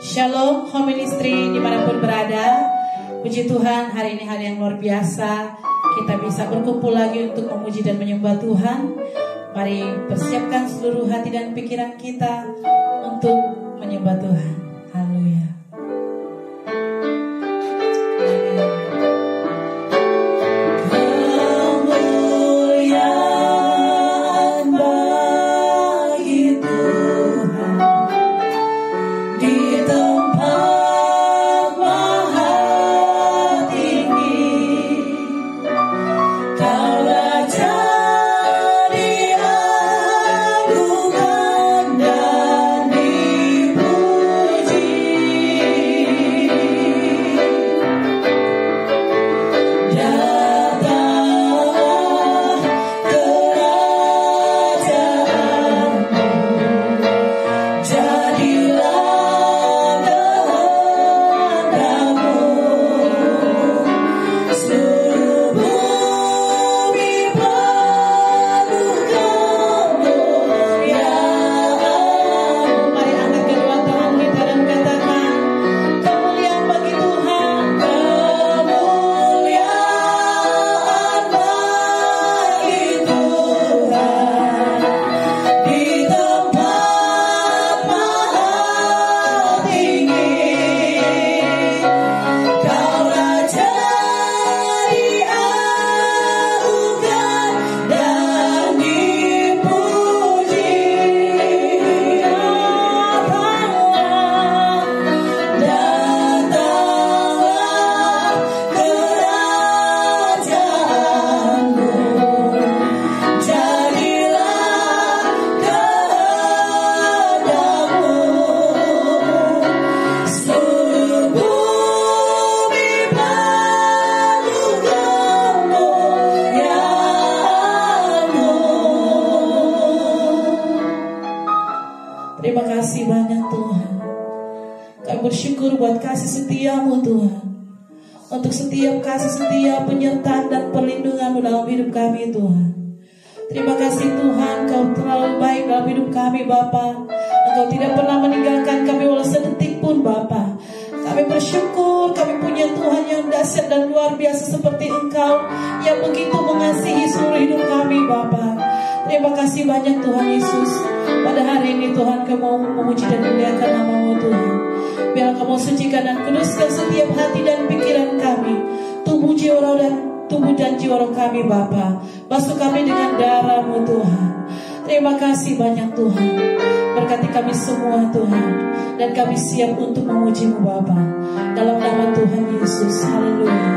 Shalom Home Ministry dimanapun berada. Puji Tuhan, hari ini hari yang luar biasa. Kita bisa berkumpul lagi untuk memuji dan menyembah Tuhan. Mari persiapkan seluruh hati dan pikiran kita untuk menyembah Tuhan. Haleluya. Terima kasih banyak Tuhan. Kami bersyukur buat kasih setiamu Tuhan. Untuk setiap kasih setia, penyertaan dan perlindunganmu dalam hidup kami Tuhan. Terima kasih Tuhan, Kau terlalu baik dalam hidup kami Bapa. Engkau tidak pernah meninggalkan kami walau sedetik pun Bapa. Kami bersyukur kami punya Tuhan yang dahsyat dan luar biasa seperti Engkau, yang begitu mengasihi seluruh hidup kami Bapa. Terima kasih banyak Tuhan Yesus. Pada hari ini Tuhan, Kau mau memuji dan memuliakan nama-Mu Tuhan. Biar Kau mau sucikan dan kuduskan setiap hati dan pikiran kami, tubuh dan jiwa roh kami Bapa. Basuh kami dengan darah-Mu Tuhan. Terima kasih banyak Tuhan. Berkati kami semua Tuhan, dan kami siap untuk memuji-Mu Bapa. Dalam nama Tuhan Yesus. Haleluya.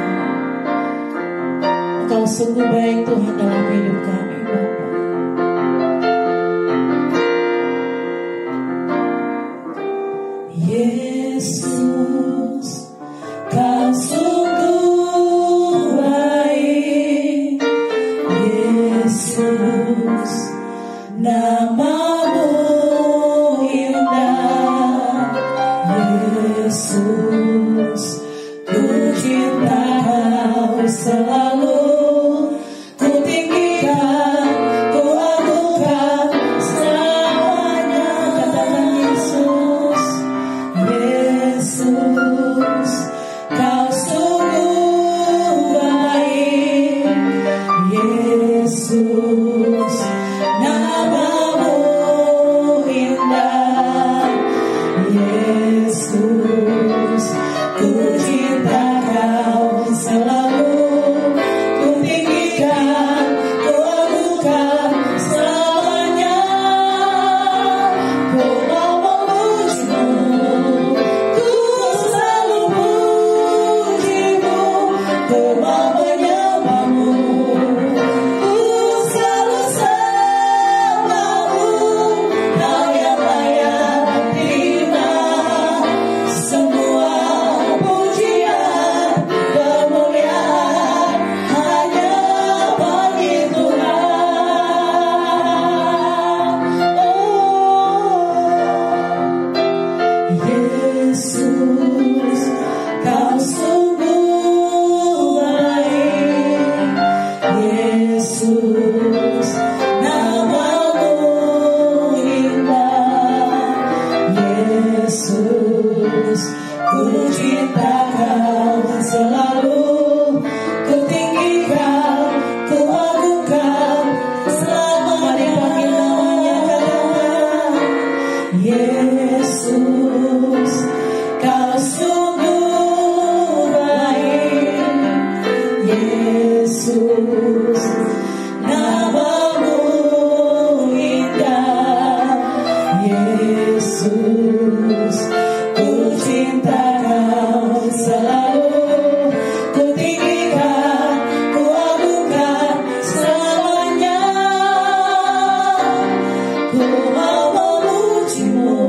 Engkau sungguh baik Tuhan dalam hidup kami Bapa. Yesus, Kau sungguh baik. Yesus, nama-Mu indah. Yesus, ku cinta Kau selalu. Ku tinggikan, ku agungkan selamanya. Katakan Yesus. Yesus, Kau sungguh baik. Yesus, nama-Mu indah. Yesus, ku cinta Kau selalu. Yesus, ku cinta Kau selalu, ku tinggikan, ku agungkan, selamanya panggil namanya katakan, Yesus, Kau sungguh baik, Yesus, namamu indah, Yesus, ku cinta Kau selalu, ku tinggikan, ku agungkan, selamanya ku mau memujimu,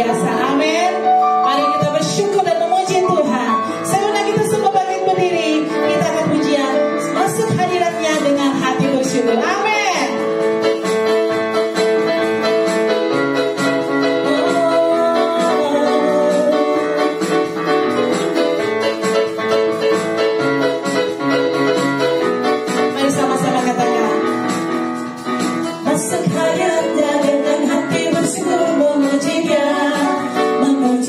biasa. Amin. Mari kita bersyukur dan memuji Tuhan. Sebelum kita semua bangkit berdiri, kita akan pujian masuk hadiratnya dengan hati bersyukur. Amin. Masuk hadiratnya dengan hati bersyukur memuji Dia, memuji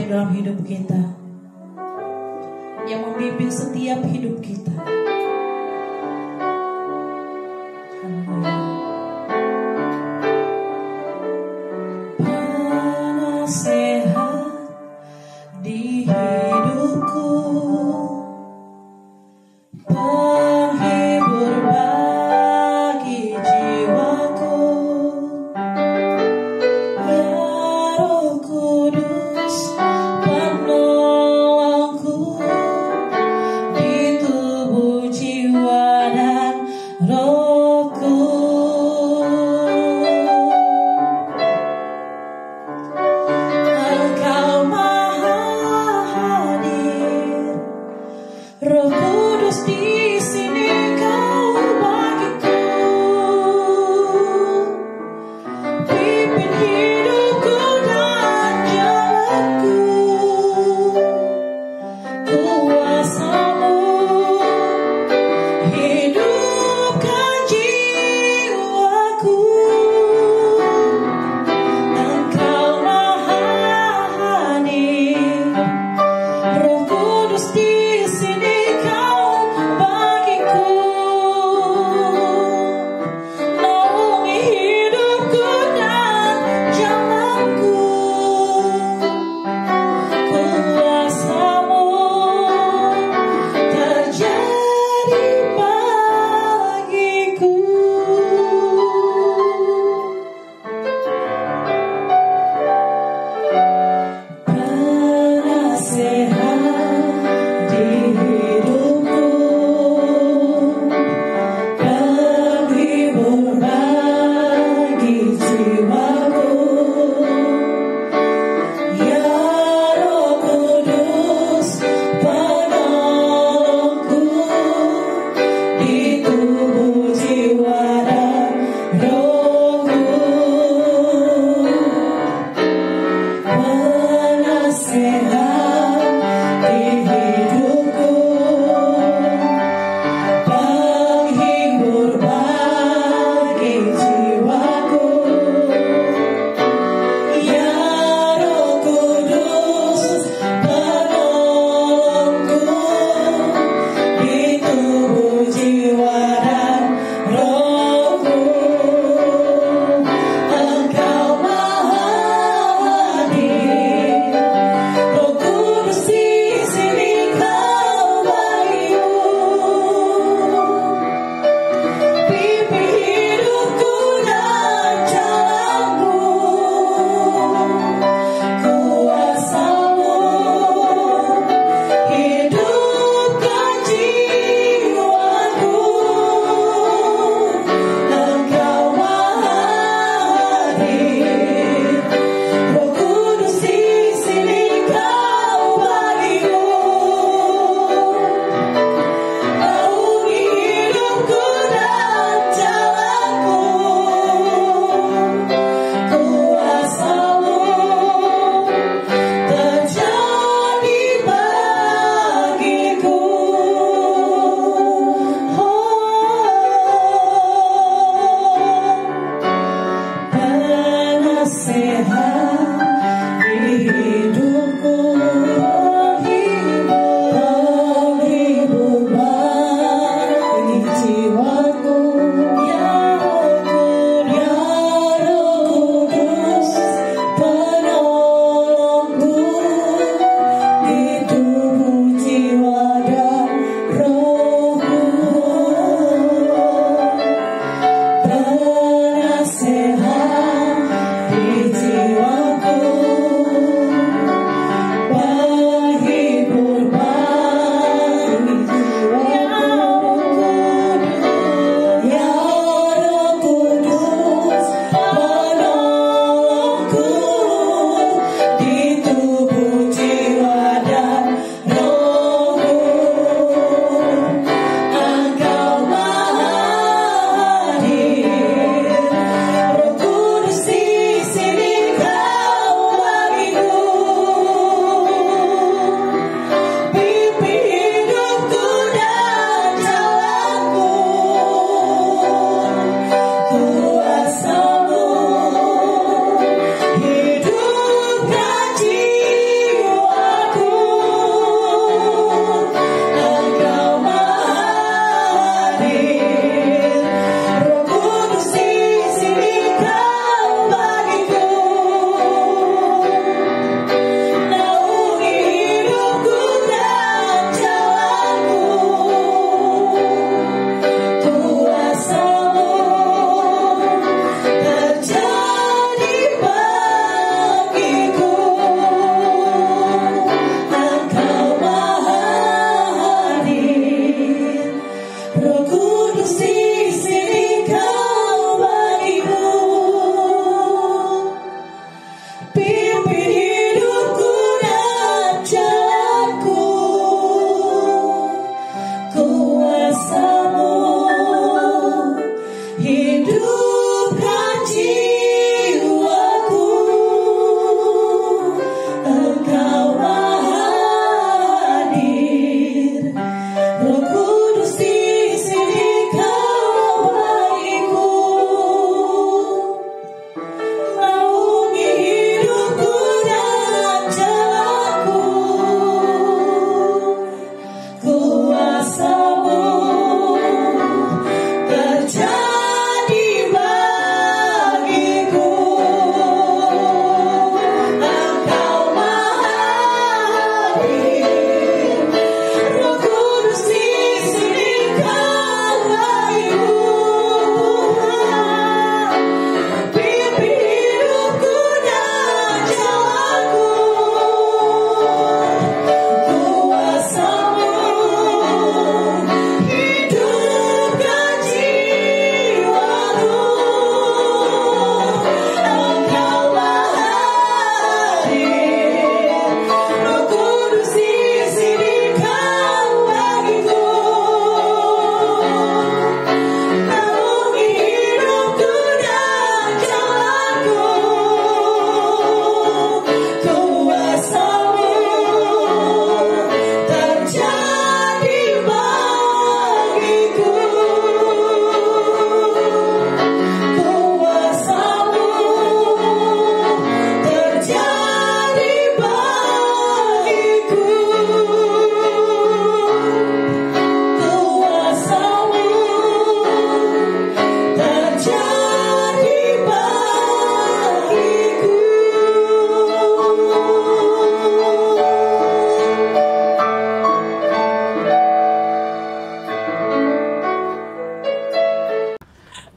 hadir dalam hidup kita, yang membimbing setiap hidup kita. Penasehat di hidupku, penghibur bagi jiwaku, ya Roh Kudus penolongku di tubuh jiwa dan rohku. Engkau maha hadir, Roh Kudus di sini kau bagiku, pimpin hidupku dan jalanku, kuasa-Mu hidupkan jiwaku. Engkau maha hadir, Roh Kudus di sini kau bagiku, naungi hidupku dan jalanku, kuasa-Mu terjadi bagiku. Penasehat di hidupku, penghibur bagi jiwaku, ya Roh Kudus penolongku di tubuh jiwa dan rohku. Penasehat di hidupku, penghibur bagi jiwaku, ya Roh Kudus penolongku di tubuh jiwa dan rohku. Engkau maha hadir, Roh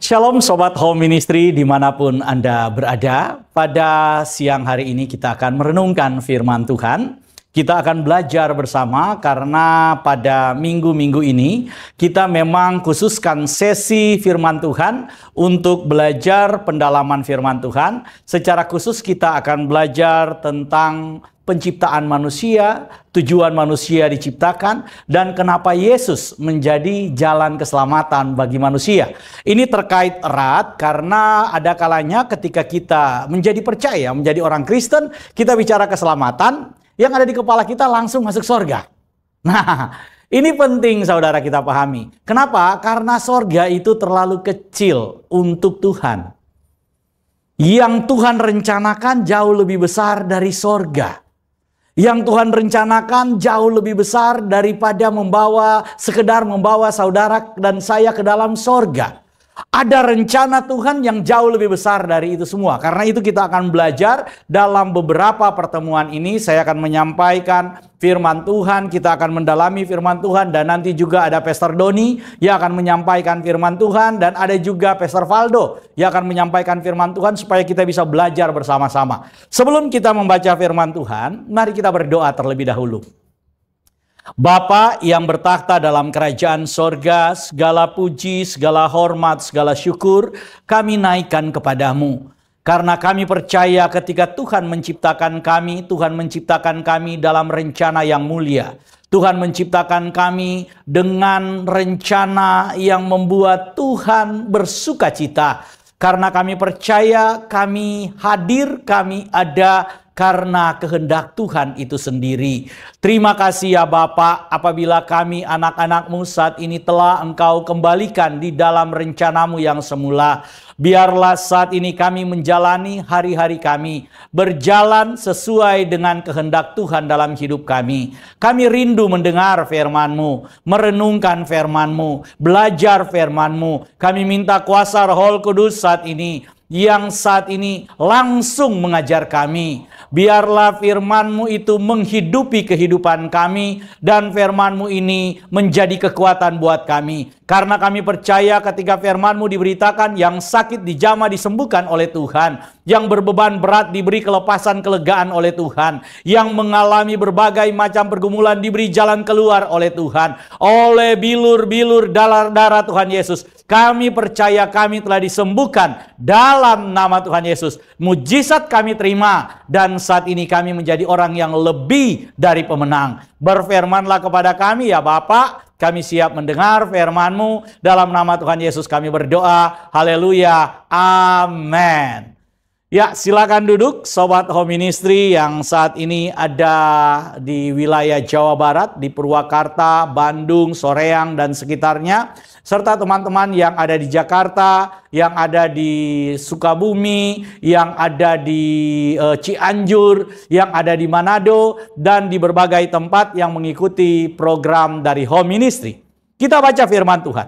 Shalom Sobat Home Ministry dimanapun Anda berada. Pada siang hari ini kita akan merenungkan firman Tuhan. Kita akan belajar bersama karena pada minggu-minggu ini kita memang khususkan sesi firman Tuhan untuk belajar pendalaman firman Tuhan. Secara khusus kita akan belajar tentang penciptaan manusia, tujuan manusia diciptakan, dan kenapa Yesus menjadi jalan keselamatan bagi manusia. Ini terkait erat karena ada kalanya ketika kita menjadi percaya, menjadi orang Kristen, kita bicara keselamatan, yang ada di kepala kita langsung masuk sorga. Nah, ini penting saudara kita pahami. Kenapa? Karena sorga itu terlalu kecil untuk Tuhan. Yang Tuhan rencanakan jauh lebih besar dari sorga. Yang Tuhan rencanakan jauh lebih besar daripada sekedar membawa saudara dan saya ke dalam sorga. Ada rencana Tuhan yang jauh lebih besar dari itu semua. Karena itu kita akan belajar dalam beberapa pertemuan ini. Saya akan menyampaikan firman Tuhan, kita akan mendalami firman Tuhan. Dan nanti juga ada Pastor Doni yang akan menyampaikan firman Tuhan. Dan ada juga Pastor Valdo yang akan menyampaikan firman Tuhan supaya kita bisa belajar bersama-sama. Sebelum kita membaca firman Tuhan, mari kita berdoa terlebih dahulu. Bapa yang bertakhta dalam kerajaan sorga, segala puji, segala hormat, segala syukur kami naikkan kepadamu. Karena kami percaya ketika Tuhan menciptakan kami dalam rencana yang mulia. Tuhan menciptakan kami dengan rencana yang membuat Tuhan bersuka cita. Karena kami percaya, kami hadir, kami ada karena kehendak Tuhan itu sendiri. Terima kasih ya Bapa, apabila kami anak-anak-Mu saat ini telah Engkau kembalikan di dalam rencana-Mu yang semula. Biarlah saat ini kami menjalani hari-hari kami, berjalan sesuai dengan kehendak Tuhan dalam hidup kami. Kami rindu mendengar firman-Mu, merenungkan firman-Mu, belajar firman-Mu. Kami minta kuasa Roh Kudus saat ini, yang saat ini langsung mengajar kami. Biarlah firman-Mu itu menghidupi kehidupan kami, dan firman-Mu ini menjadi kekuatan buat kami. Karena kami percaya ketika firman-Mu diberitakan, yang sakit dijamah disembuhkan oleh Tuhan, yang berbeban berat diberi kelepasan kelegaan oleh Tuhan, yang mengalami berbagai macam pergumulan diberi jalan keluar oleh Tuhan. Oleh bilur-bilur darah Tuhan Yesus, kami percaya kami telah disembuhkan dalam nama Tuhan Yesus. Mujizat kami terima, dan saat ini kami menjadi orang yang lebih dari pemenang. Berfirmanlah kepada kami ya Bapa. Kami siap mendengar firman-Mu. Dalam nama Tuhan Yesus kami berdoa. Haleluya. Amin. Ya, silakan duduk Sobat Home Ministry yang saat ini ada di wilayah Jawa Barat, di Purwakarta, Bandung, Soreang, dan sekitarnya. Serta teman-teman yang ada di Jakarta, yang ada di Sukabumi, yang ada di Cianjur, yang ada di Manado, dan di berbagai tempat yang mengikuti program dari Home Ministry. Kita baca firman Tuhan.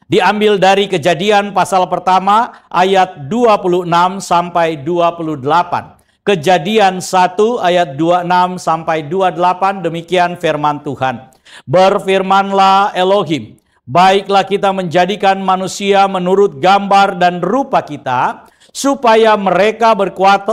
Diambil dari Kejadian pasal pertama ayat 26 sampai 28. Kejadian 1 ayat 26 sampai 28, demikian firman Tuhan. Berfirmanlah Elohim, baiklah kita menjadikan manusia menurut gambar dan rupa kita, supaya mereka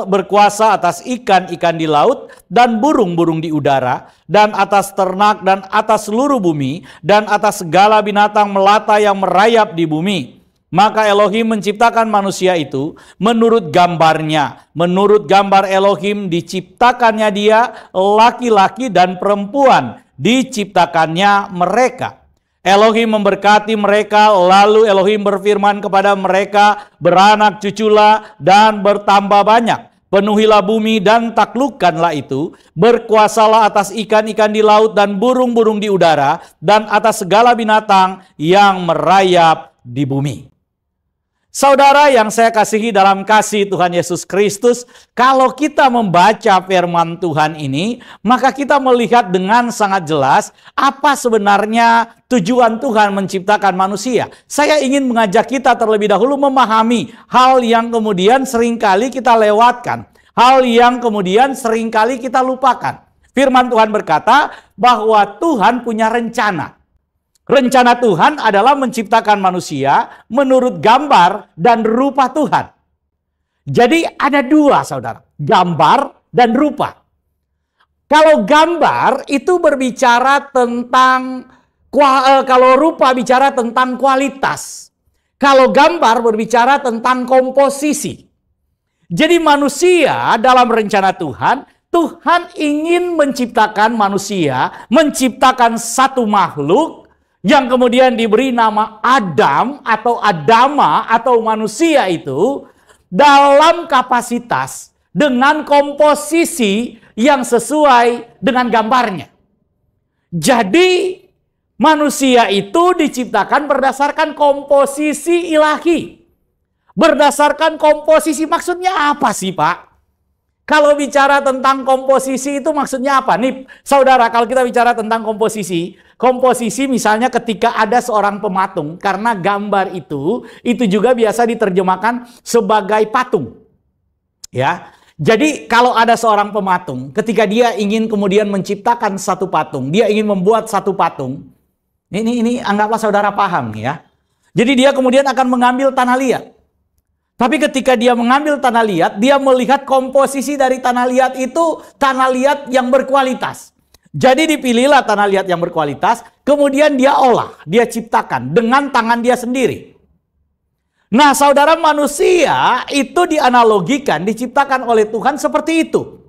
berkuasa atas ikan-ikan di laut dan burung-burung di udara, dan atas ternak dan atas seluruh bumi, dan atas segala binatang melata yang merayap di bumi. Maka Elohim menciptakan manusia itu menurut gambarnya. Menurut gambar Elohim diciptakannya dia, laki-laki dan perempuan diciptakannya mereka. Elohim memberkati mereka, lalu Elohim berfirman kepada mereka, beranak cuculah dan bertambah banyak. Penuhilah bumi dan taklukkanlah itu, berkuasalah atas ikan-ikan di laut dan burung-burung di udara, dan atas segala binatang yang merayap di bumi. Saudara yang saya kasihi dalam kasih Tuhan Yesus Kristus, kalau kita membaca firman Tuhan ini, maka kita melihat dengan sangat jelas apa sebenarnya tujuan Tuhan menciptakan manusia. Saya ingin mengajak kita terlebih dahulu memahami hal yang kemudian seringkali kita lewatkan, hal yang kemudian seringkali kita lupakan. Firman Tuhan berkata bahwa Tuhan punya rencana. Rencana Tuhan adalah menciptakan manusia menurut gambar dan rupa Tuhan. Jadi ada dua, saudara, gambar dan rupa. Kalau gambar itu berbicara tentang, kalau rupa bicara tentang kualitas. Kalau gambar berbicara tentang komposisi. Jadi manusia dalam rencana Tuhan, Tuhan ingin menciptakan manusia, menciptakan satu makhluk yang kemudian diberi nama Adam atau Adama atau manusia itu dalam kapasitas dengan komposisi yang sesuai dengan gambarnya. Jadi manusia itu diciptakan berdasarkan komposisi ilahi. Berdasarkan komposisi maksudnya apa sih, Pak? Kalau bicara tentang komposisi itu maksudnya apa? Nih, saudara, kalau kita bicara tentang komposisi misalnya ketika ada seorang pematung, karena gambar itu juga biasa diterjemahkan sebagai patung. Ya. Jadi kalau ada seorang pematung, ketika dia ingin kemudian menciptakan satu patung, dia ingin membuat satu patung, ini anggaplah saudara paham ya. Jadi dia kemudian akan mengambil tanah liat. Tapi ketika dia mengambil tanah liat, dia melihat komposisi dari tanah liat itu tanah liat yang berkualitas. Jadi dipilihlah tanah liat yang berkualitas, kemudian dia olah, dia ciptakan dengan tangan dia sendiri. Nah, saudara, manusia itu dianalogikan, diciptakan oleh Tuhan seperti itu.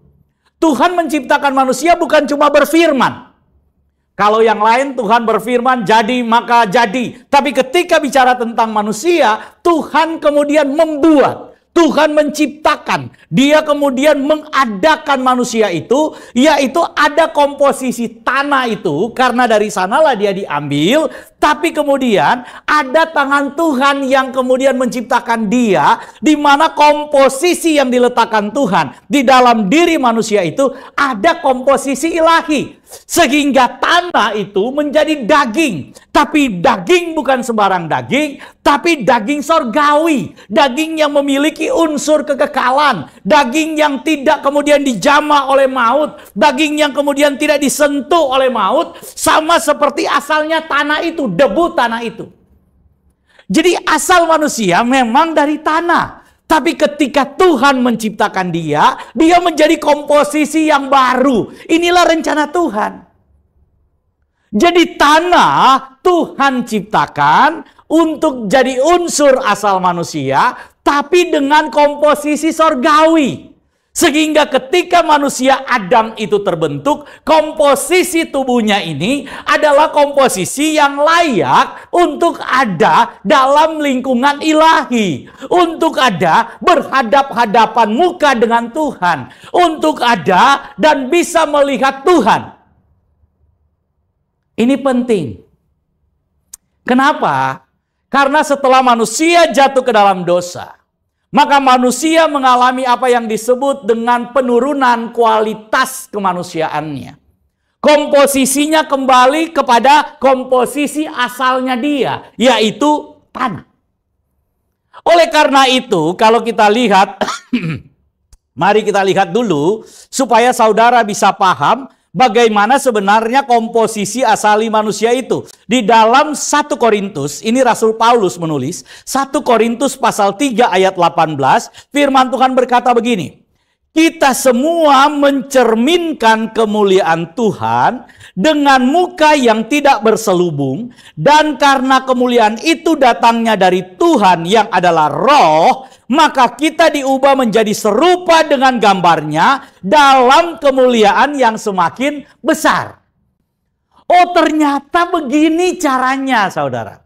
Tuhan menciptakan manusia bukan cuma berfirman. Kalau yang lain Tuhan berfirman, jadi maka jadi. Tapi ketika bicara tentang manusia, Tuhan kemudian membuat. Tuhan menciptakan. Dia kemudian mengadakan manusia itu, yaitu ada komposisi tanah itu, karena dari sanalah dia diambil. Tapi kemudian ada tangan Tuhan yang kemudian menciptakan dia, di mana komposisi yang diletakkan Tuhan di dalam diri manusia itu ada komposisi ilahi. Sehingga tanah itu menjadi daging. Tapi daging bukan sembarang daging, tapi daging sorgawi. Daging yang memiliki unsur kekekalan. Daging yang tidak kemudian dijamah oleh maut. Daging yang kemudian tidak disentuh oleh maut. Sama seperti asalnya tanah itu, debu tanah itu. Jadi asal manusia memang dari tanah. Tapi ketika Tuhan menciptakan dia menjadi komposisi yang baru. Inilah rencana Tuhan. Jadi tanah Tuhan ciptakan untuk jadi unsur asal manusia, tapi dengan komposisi sorgawi. Sehingga ketika manusia Adam itu terbentuk, komposisi tubuhnya ini adalah komposisi yang layak untuk ada dalam lingkungan ilahi. Untuk ada berhadap-hadapan muka dengan Tuhan. Untuk ada dan bisa melihat Tuhan. Ini penting. Kenapa? Karena setelah manusia jatuh ke dalam dosa, maka manusia mengalami apa yang disebut dengan penurunan kualitas kemanusiaannya. Komposisinya kembali kepada komposisi asalnya dia, yaitu tanah. Oleh karena itu, kalau kita lihat, mari kita lihat dulu supaya saudara bisa paham bagaimana sebenarnya komposisi asali manusia itu. Di dalam 1 Korintus, ini Rasul Paulus menulis, 1 Korintus pasal 3 ayat 18, firman Tuhan berkata begini, kita semua mencerminkan kemuliaan Tuhan dengan muka yang tidak berselubung, dan karena kemuliaan itu datangnya dari Tuhan yang adalah Roh, maka kita diubah menjadi serupa dengan gambarnya dalam kemuliaan yang semakin besar. Oh, ternyata begini caranya, saudara.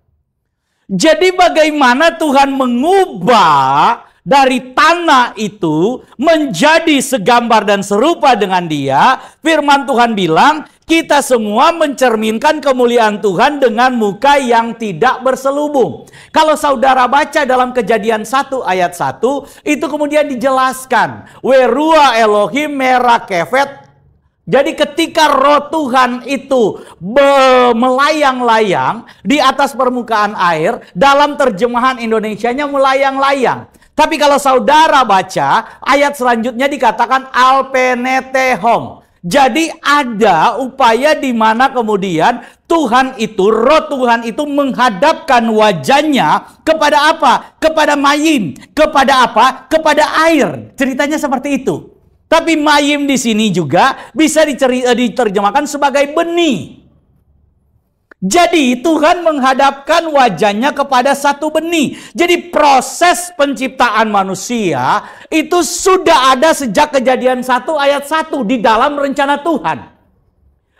Jadi bagaimana Tuhan mengubah dari tanah itu menjadi segambar dan serupa dengan dia? Firman Tuhan bilang, kita semua mencerminkan kemuliaan Tuhan dengan muka yang tidak berselubung. Kalau saudara baca dalam Kejadian 1 ayat 1, itu kemudian dijelaskan. Werua Elohim merakefet. Jadi ketika roh Tuhan itu melayang-layang di atas permukaan air, dalam terjemahan Indonesianya melayang-layang. Tapi kalau saudara baca, ayat selanjutnya dikatakan alpenetehom. Jadi ada upaya di mana kemudian Tuhan itu, roh Tuhan itu menghadapkan wajahnya kepada apa? Kepada mayim. Kepada apa? Kepada air. Ceritanya seperti itu. Tapi mayim di sini juga bisa diterjemahkan sebagai benih. Jadi Tuhan menghadapkan wajahnya kepada satu benih. Jadi proses penciptaan manusia itu sudah ada sejak Kejadian 1 ayat 1 di dalam rencana Tuhan.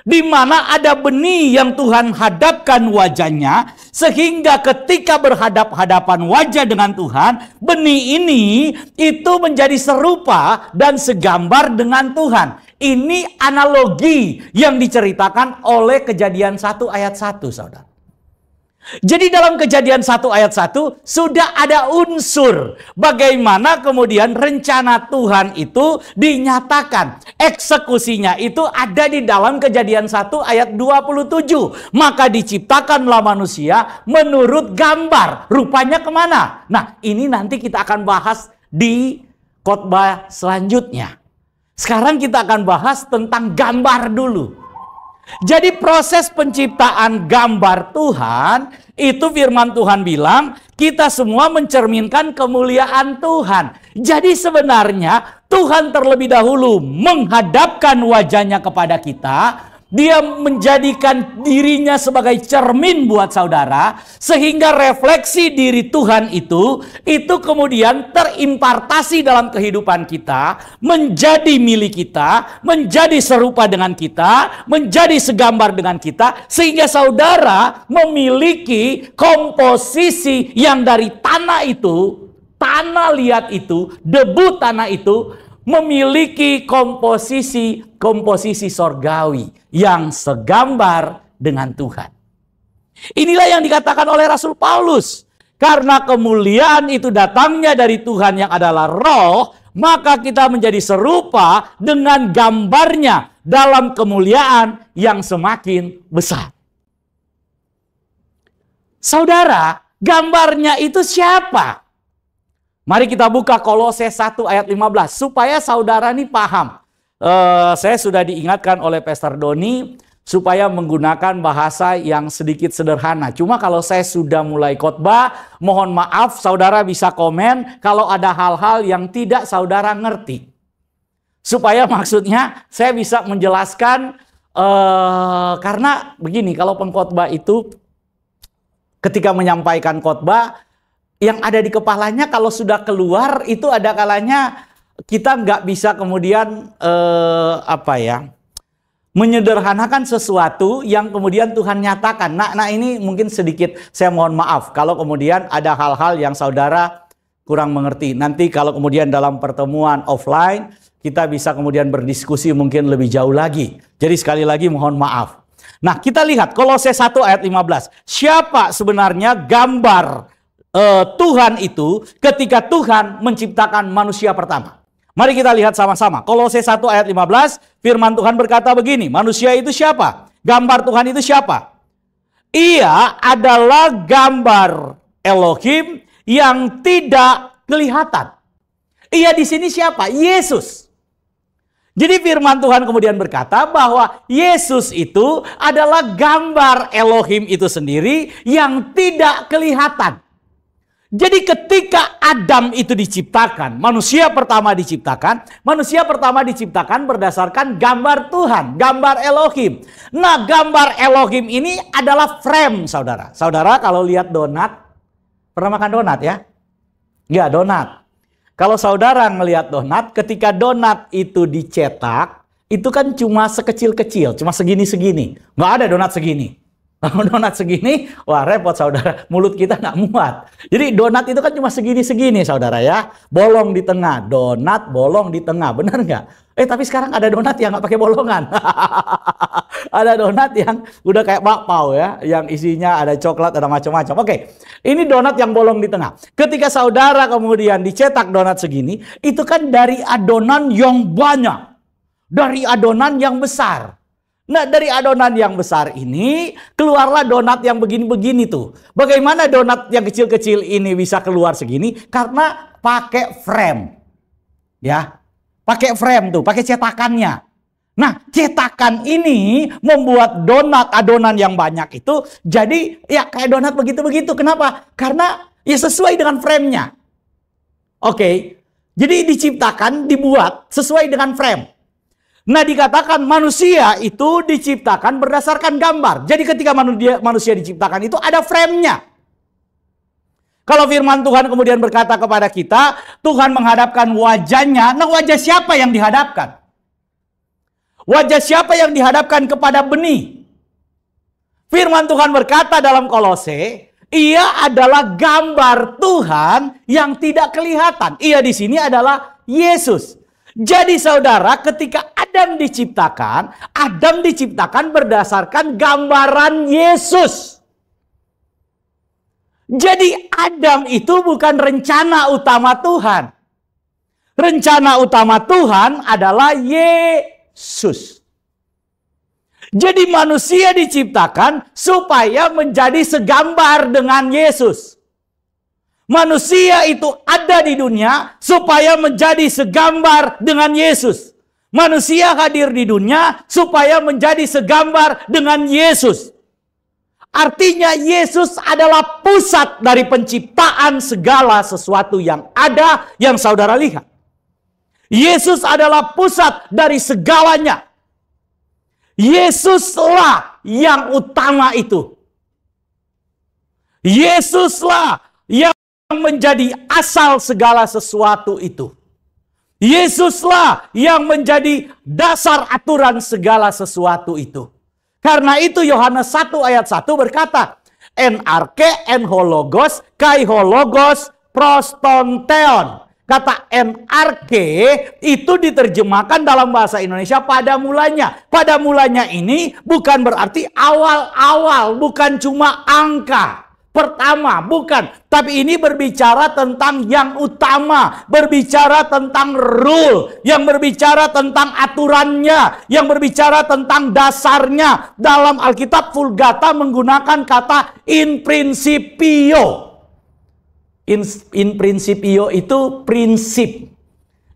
Di mana ada benih yang Tuhan hadapkan wajahnya, sehingga ketika berhadap-hadapan wajah dengan Tuhan, benih ini itu menjadi serupa dan segambar dengan Tuhan. Ini analogi yang diceritakan oleh Kejadian 1 ayat 1, saudara. Jadi dalam Kejadian 1 ayat 1 sudah ada unsur bagaimana kemudian rencana Tuhan itu dinyatakan. Eksekusinya itu ada di dalam Kejadian 1 ayat 27. Maka diciptakanlah manusia menurut gambar. Rupanya kemana? Nah, ini nanti kita akan bahas di khotbah selanjutnya. Sekarang kita akan bahas tentang gambar dulu. Jadi proses penciptaan gambar Tuhan, itu firman Tuhan bilang, kita semua mencerminkan kemuliaan Tuhan. Jadi sebenarnya Tuhan terlebih dahulu menghadapkan wajahnya kepada kita. Dia menjadikan dirinya sebagai cermin buat saudara, sehingga refleksi diri Tuhan itu kemudian terimpartasi dalam kehidupan kita, menjadi milik kita, menjadi serupa dengan kita, menjadi segambar dengan kita, sehingga saudara memiliki komposisi yang dari tanah itu, tanah liat itu, debu tanah itu, memiliki komposisi sorgawi yang segambar dengan Tuhan. Inilah yang dikatakan oleh Rasul Paulus. Karena kemuliaan itu datangnya dari Tuhan yang adalah roh, maka kita menjadi serupa dengan gambarnya dalam kemuliaan yang semakin besar. Saudara, gambarnya itu siapa? Mari kita buka Kolose 1 ayat 15 supaya saudara ini paham. Saya sudah diingatkan oleh Pastor Doni supaya menggunakan bahasa yang sedikit sederhana. Cuma kalau saya sudah mulai khotbah, mohon maaf saudara bisa komen kalau ada hal-hal yang tidak saudara ngerti. Supaya maksudnya saya bisa menjelaskan, karena begini, kalau pengkhotbah itu ketika menyampaikan khotbah, yang ada di kepalanya kalau sudah keluar itu ada kalanya kita nggak bisa kemudian menyederhanakan sesuatu yang kemudian Tuhan nyatakan. Nah ini mungkin sedikit saya mohon maaf kalau kemudian ada hal-hal yang saudara kurang mengerti. Nanti kalau kemudian dalam pertemuan offline kita bisa kemudian berdiskusi mungkin lebih jauh lagi. Jadi sekali lagi mohon maaf. Nah kita lihat Kolose 1 ayat 15. Siapa sebenarnya gambar Tuhan itu ketika Tuhan menciptakan manusia pertama? Mari kita lihat sama-sama. Kolose 1 ayat 15, firman Tuhan berkata begini, manusia itu siapa? Gambar Tuhan itu siapa? Ia adalah gambar Elohim yang tidak kelihatan. Ia di sini siapa? Yesus. Jadi firman Tuhan kemudian berkata bahwa Yesus itu adalah gambar Elohim itu sendiri yang tidak kelihatan. Jadi ketika Adam itu diciptakan, manusia pertama diciptakan berdasarkan gambar Tuhan, gambar Elohim. Nah, gambar Elohim ini adalah frame, saudara. Saudara kalau lihat donat, pernah makan donat ya? Ya, donat. Kalau saudara ngelihat donat, ketika donat itu dicetak, itu kan cuma sekecil-kecil, cuma segini-segini. Nggak ada donat segini. Kalau donat segini, wah repot saudara, mulut kita nggak muat. Jadi donat itu kan cuma segini-segini saudara ya, bolong di tengah, donat bolong di tengah, benar nggak? Tapi sekarang ada donat yang nggak pakai bolongan. Ada donat yang udah kayak bakpao ya, yang isinya ada coklat, ada macam-macam. Oke, ini donat yang bolong di tengah. Ketika saudara kemudian dicetak donat segini, itu kan dari adonan yang banyak, dari adonan yang besar. Nah, dari adonan yang besar ini keluarlah donat yang begini-begini tuh. Bagaimana donat yang kecil-kecil ini bisa keluar segini? Karena pakai frame. Ya. Pakai frame tuh, pakai cetakannya. Nah, cetakan ini membuat adonan yang banyak itu jadi ya kayak donat begitu-begitu. Kenapa? Karena ya sesuai dengan frame-nya. Oke. Jadi diciptakan, dibuat sesuai dengan frame. Nah, dikatakan manusia itu diciptakan berdasarkan gambar. Jadi ketika manusia diciptakan itu ada frame-nya. Kalau firman Tuhan kemudian berkata kepada kita, Tuhan menghadapkan wajahnya. Nah, wajah siapa yang dihadapkan? Wajah siapa yang dihadapkan kepada benih? Firman Tuhan berkata dalam Kolose, ia adalah gambar Tuhan yang tidak kelihatan. Ia di sini adalah Yesus. Jadi saudara, ketika Adam diciptakan berdasarkan gambaran Yesus. Jadi Adam itu bukan rencana utama Tuhan. Rencana utama Tuhan adalah Yesus. Jadi manusia diciptakan supaya menjadi segambar dengan Yesus. Manusia itu ada di dunia supaya menjadi segambar dengan Yesus. Manusia hadir di dunia supaya menjadi segambar dengan Yesus. Artinya Yesus adalah pusat dari penciptaan segala sesuatu yang ada yang saudara lihat. Yesus adalah pusat dari segalanya. Yesuslah yang utama itu. Yesuslah yang menjadi asal segala sesuatu itu. Yesuslah yang menjadi dasar aturan segala sesuatu itu. Karena itu Yohanes 1 ayat 1 berkata, en arche en hologos kai hologos prostonteon. Kata en arche itu diterjemahkan dalam bahasa Indonesia pada mulanya. Pada mulanya ini bukan berarti awal-awal, bukan cuma angka pertama, bukan. Tapi ini berbicara tentang yang utama, berbicara tentang rule, yang berbicara tentang aturannya, yang berbicara tentang dasarnya. Dalam Alkitab Vulgata menggunakan kata in principio. In principio itu prinsip.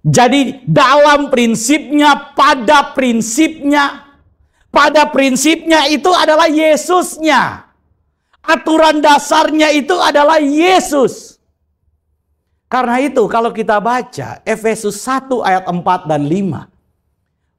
Jadi dalam prinsipnya, pada prinsipnya itu adalah Yesusnya. Aturan dasarnya itu adalah Yesus. Karena itu kalau kita baca Efesus 1 ayat 4 dan 5.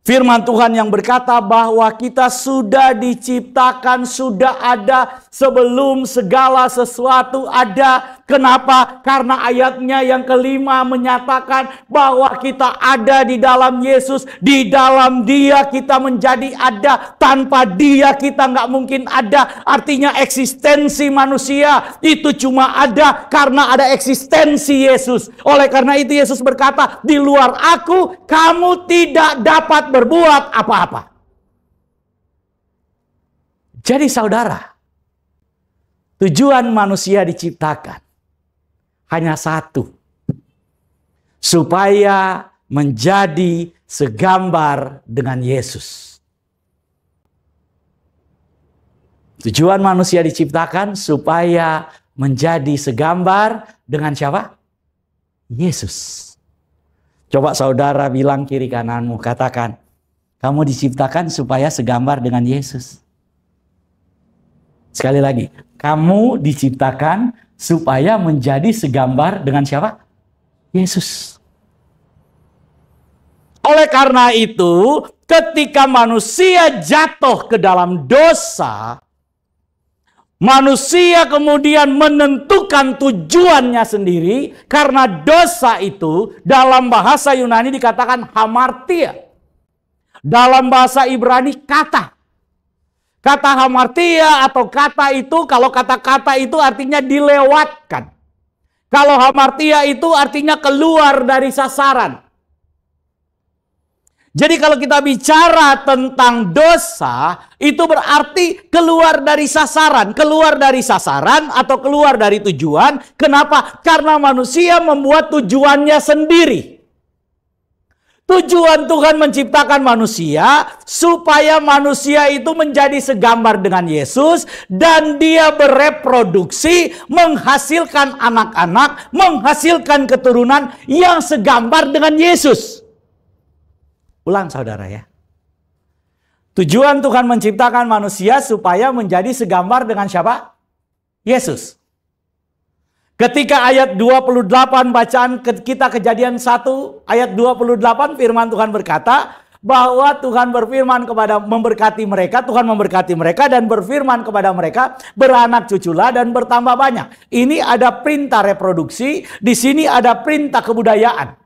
Firman Tuhan yang berkata bahwa kita sudah diciptakan, sudah ada sebelum segala sesuatu ada. Kenapa? Karena ayatnya yang kelima menyatakan bahwa kita ada di dalam Yesus. Di dalam Dia kita menjadi ada. Tanpa Dia kita nggak mungkin ada. Artinya eksistensi manusia itu cuma ada karena ada eksistensi Yesus. Oleh karena itu Yesus berkata, di luar aku kamu tidak dapat berbuat apa-apa. Jadi saudara, tujuan manusia diciptakan hanya satu. Supaya menjadi segambar dengan Yesus. Tujuan manusia diciptakan supaya menjadi segambar dengan siapa? Yesus. Coba saudara bilang kiri kananmu, katakan, kamu diciptakan supaya segambar dengan Yesus. Sekali lagi, kamu diciptakan supaya menjadi segambar dengan siapa? Yesus. Oleh karena itu, ketika manusia jatuh ke dalam dosa, manusia kemudian menentukan tujuannya sendiri. Karena dosa itu dalam bahasa Yunani dikatakan hamartia. Dalam bahasa Ibrani kata. Kata hamartia atau kata itu, kalau kata-kata itu artinya dilewatkan. Kalau hamartia itu artinya keluar dari sasaran. Jadi kalau kita bicara tentang dosa, itu berarti keluar dari sasaran. Keluar dari sasaran atau keluar dari tujuan. Kenapa? Karena manusia membuat tujuannya sendiri. Tujuan Tuhan menciptakan manusia supaya manusia itu menjadi segambar dengan Yesus dan dia bereproduksi, menghasilkan anak-anak, menghasilkan keturunan yang segambar dengan Yesus. Ulang saudara ya. Tujuan Tuhan menciptakan manusia supaya menjadi segambar dengan siapa? Yesus. Ketika ayat 28 bacaan kita Kejadian 1 ayat 28 firman Tuhan berkata bahwa Tuhan berfirman kepada memberkati mereka, Tuhan memberkati mereka dan berfirman kepada mereka, beranak cuculah dan bertambah banyak. Ini ada perintah reproduksi, di sini ada perintah kebudayaan.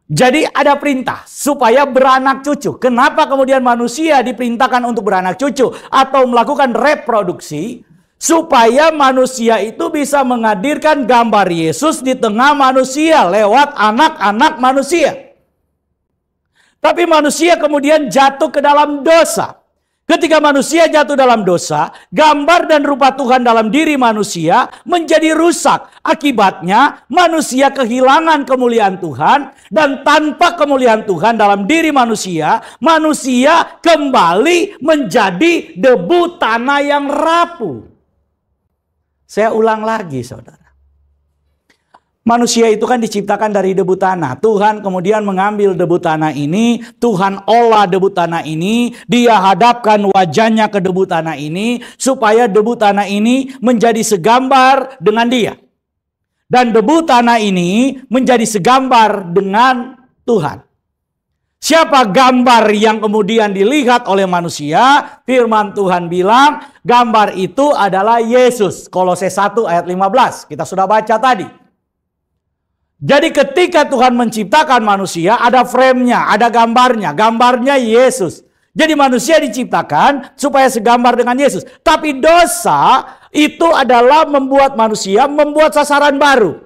Jadi ada perintah supaya beranak cucu. Kenapa kemudian manusia diperintahkan untuk beranak cucu atau melakukan reproduksi? Supaya manusia itu bisa menghadirkan gambar Yesus di tengah manusia lewat anak-anak manusia. Tapi manusia kemudian jatuh ke dalam dosa. Ketika manusia jatuh dalam dosa, gambar dan rupa Tuhan dalam diri manusia menjadi rusak. Akibatnya manusia kehilangan kemuliaan Tuhan. Dan tanpa kemuliaan Tuhan dalam diri manusia, manusia kembali menjadi debu tanah yang rapuh. Saya ulang lagi, saudara. Manusia itu kan diciptakan dari debu tanah. Tuhan kemudian mengambil debu tanah ini, Tuhan olah debu tanah ini, Dia hadapkan wajahnya ke debu tanah ini, supaya debu tanah ini menjadi segambar dengan Dia. Dan debu tanah ini menjadi segambar dengan Tuhan. Siapa gambar yang kemudian dilihat oleh manusia? Firman Tuhan bilang, gambar itu adalah Yesus. Kolose 1 ayat 15, kita sudah baca tadi. Jadi ketika Tuhan menciptakan manusia, ada frame-nya, ada gambarnya. Gambarnya Yesus. Jadi manusia diciptakan supaya segambar dengan Yesus. Tapi dosa itu adalah membuat manusia membuat sasaran baru.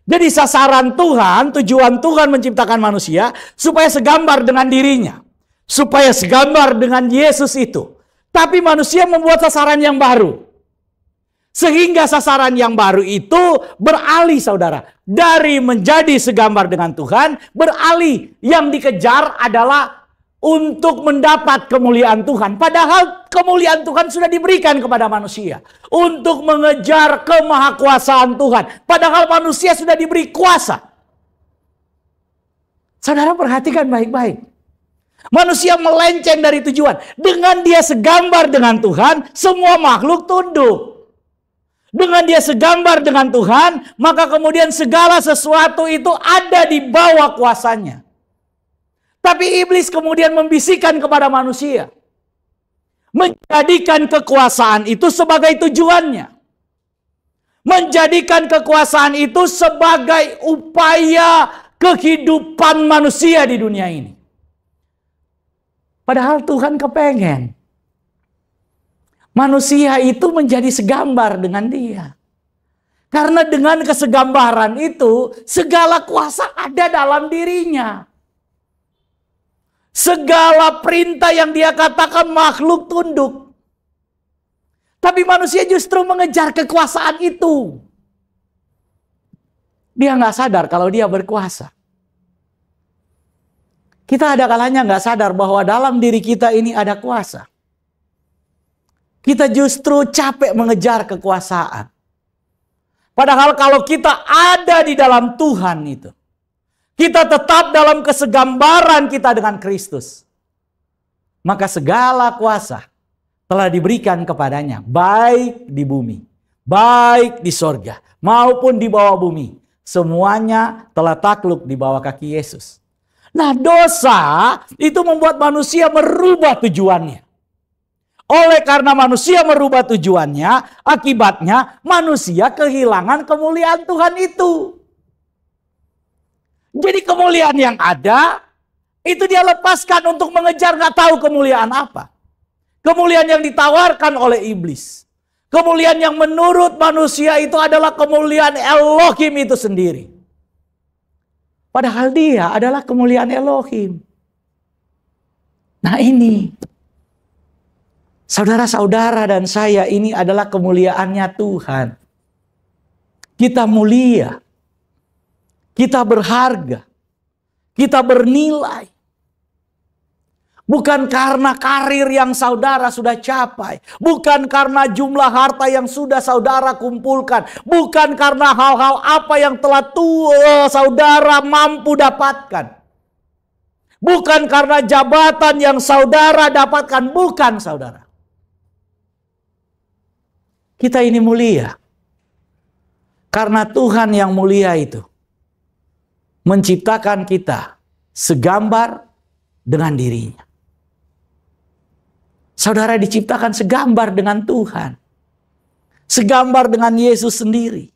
Jadi sasaran Tuhan, tujuan Tuhan menciptakan manusia supaya segambar dengan dirinya. Supaya segambar dengan Yesus itu. Tapi manusia membuat sasaran yang baru. Sehingga sasaran yang baru itu beralih, saudara. Dari menjadi segambar dengan Tuhan, beralih. Yang dikejar adalah untuk mendapat kemuliaan Tuhan. Padahal kemuliaan Tuhan sudah diberikan kepada manusia. Untuk mengejar kemahakuasaan Tuhan. Padahal manusia sudah diberi kuasa. Saudara perhatikan baik-baik. Manusia melenceng dari tujuan. Dengan dia segambar dengan Tuhan, semua makhluk tunduk. Dengan dia segambar dengan Tuhan, maka kemudian segala sesuatu itu ada di bawah kuasanya. Tapi iblis kemudian membisikkan kepada manusia. Menjadikan kekuasaan itu sebagai tujuannya. Menjadikan kekuasaan itu sebagai upaya kehidupan manusia di dunia ini. Padahal Tuhan kepengen manusia itu menjadi segambar dengan Dia. Karena dengan kesegambaran itu, segala kuasa ada dalam dirinya. Segala perintah yang Dia katakan makhluk tunduk. Tapi manusia justru mengejar kekuasaan itu. Dia nggak sadar kalau dia berkuasa. Kita ada kalanya nggak sadar bahwa dalam diri kita ini ada kuasa. Kita justru capek mengejar kekuasaan. Padahal kalau kita ada di dalam Tuhan itu, kita tetap dalam kesegambaran kita dengan Kristus, maka segala kuasa telah diberikan kepadanya, baik di bumi, baik di sorga, maupun di bawah bumi. Semuanya telah takluk di bawah kaki Yesus. Nah, dosa itu membuat manusia merubah tujuannya. Oleh karena manusia merubah tujuannya, akibatnya manusia kehilangan kemuliaan Tuhan itu. Jadi kemuliaan yang ada, itu dia lepaskan untuk mengejar gak tahu kemuliaan apa. Kemuliaan yang ditawarkan oleh iblis. Kemuliaan yang menurut manusia itu adalah kemuliaan Elohim itu sendiri. Padahal dia adalah kemuliaan Elohim. Nah ini, saudara-saudara dan saya, ini adalah kemuliaannya Tuhan. Kita mulia. Kita berharga. Kita bernilai. Bukan karena karir yang saudara sudah capai. Bukan karena jumlah harta yang sudah saudara kumpulkan. Bukan karena hal-hal apa yang telah saudara mampu dapatkan. Bukan karena jabatan yang saudara dapatkan, bukan saudara. Kita ini mulia karena Tuhan yang mulia itu menciptakan kita segambar dengan dirinya. Saudara diciptakan segambar dengan Tuhan. Segambar dengan Yesus sendiri.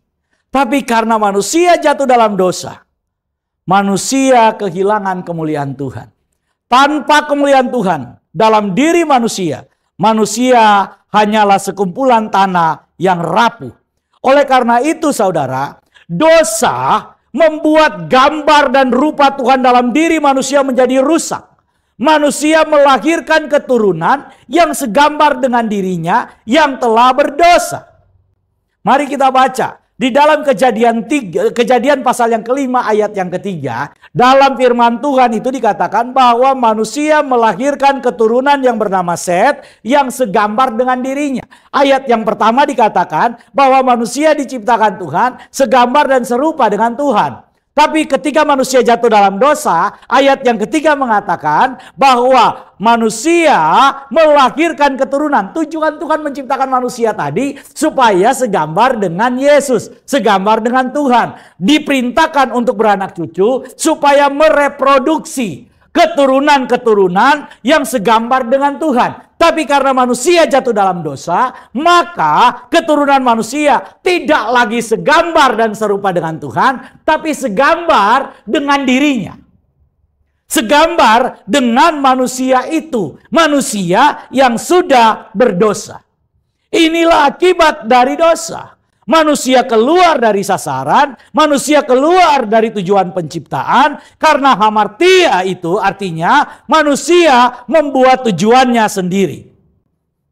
Tapi karena manusia jatuh dalam dosa, manusia kehilangan kemuliaan Tuhan. Tanpa kemuliaan Tuhan dalam diri manusia, manusia hanyalah sekumpulan tanah yang rapuh. Oleh karena itu saudara, dosa membuat gambar dan rupa Tuhan dalam diri manusia menjadi rusak. Manusia melahirkan keturunan yang segambar dengan dirinya yang telah berdosa. Mari kita baca. Di dalam kejadian pasal yang kelima ayat yang ketiga, dalam firman Tuhan itu dikatakan bahwa manusia melahirkan keturunan yang bernama Set yang segambar dengan dirinya. Ayat yang pertama dikatakan bahwa manusia diciptakan Tuhan segambar dan serupa dengan Tuhan. Tapi ketika manusia jatuh dalam dosa, ayat yang ketiga mengatakan bahwa manusia melahirkan keturunan. Tujuan Tuhan menciptakan manusia tadi supaya segambar dengan Yesus, segambar dengan Tuhan. Diperintahkan untuk beranak cucu supaya mereproduksi keturunan-keturunan yang segambar dengan Tuhan. Tapi karena manusia jatuh dalam dosa, maka keturunan manusia tidak lagi segambar dan serupa dengan Tuhan, tapi segambar dengan dirinya. Segambar dengan manusia itu, manusia yang sudah berdosa. Inilah akibat dari dosa. Manusia keluar dari sasaran, manusia keluar dari tujuan penciptaan, karena hamartia itu artinya manusia membuat tujuannya sendiri.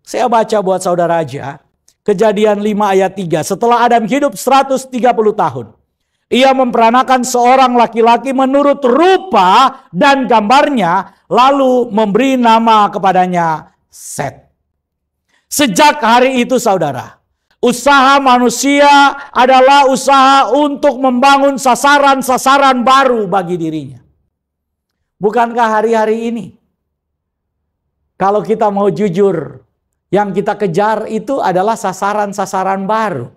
Saya baca buat saudara aja, Kejadian 5 ayat 3, setelah Adam hidup 130 tahun, ia memperanakan seorang laki-laki menurut rupa dan gambarnya, lalu memberi nama kepadanya Set. Sejak hari itu saudara, usaha manusia adalah usaha untuk membangun sasaran-sasaran baru bagi dirinya. Bukankah hari-hari ini, kalau kita mau jujur, yang kita kejar itu adalah sasaran-sasaran baru.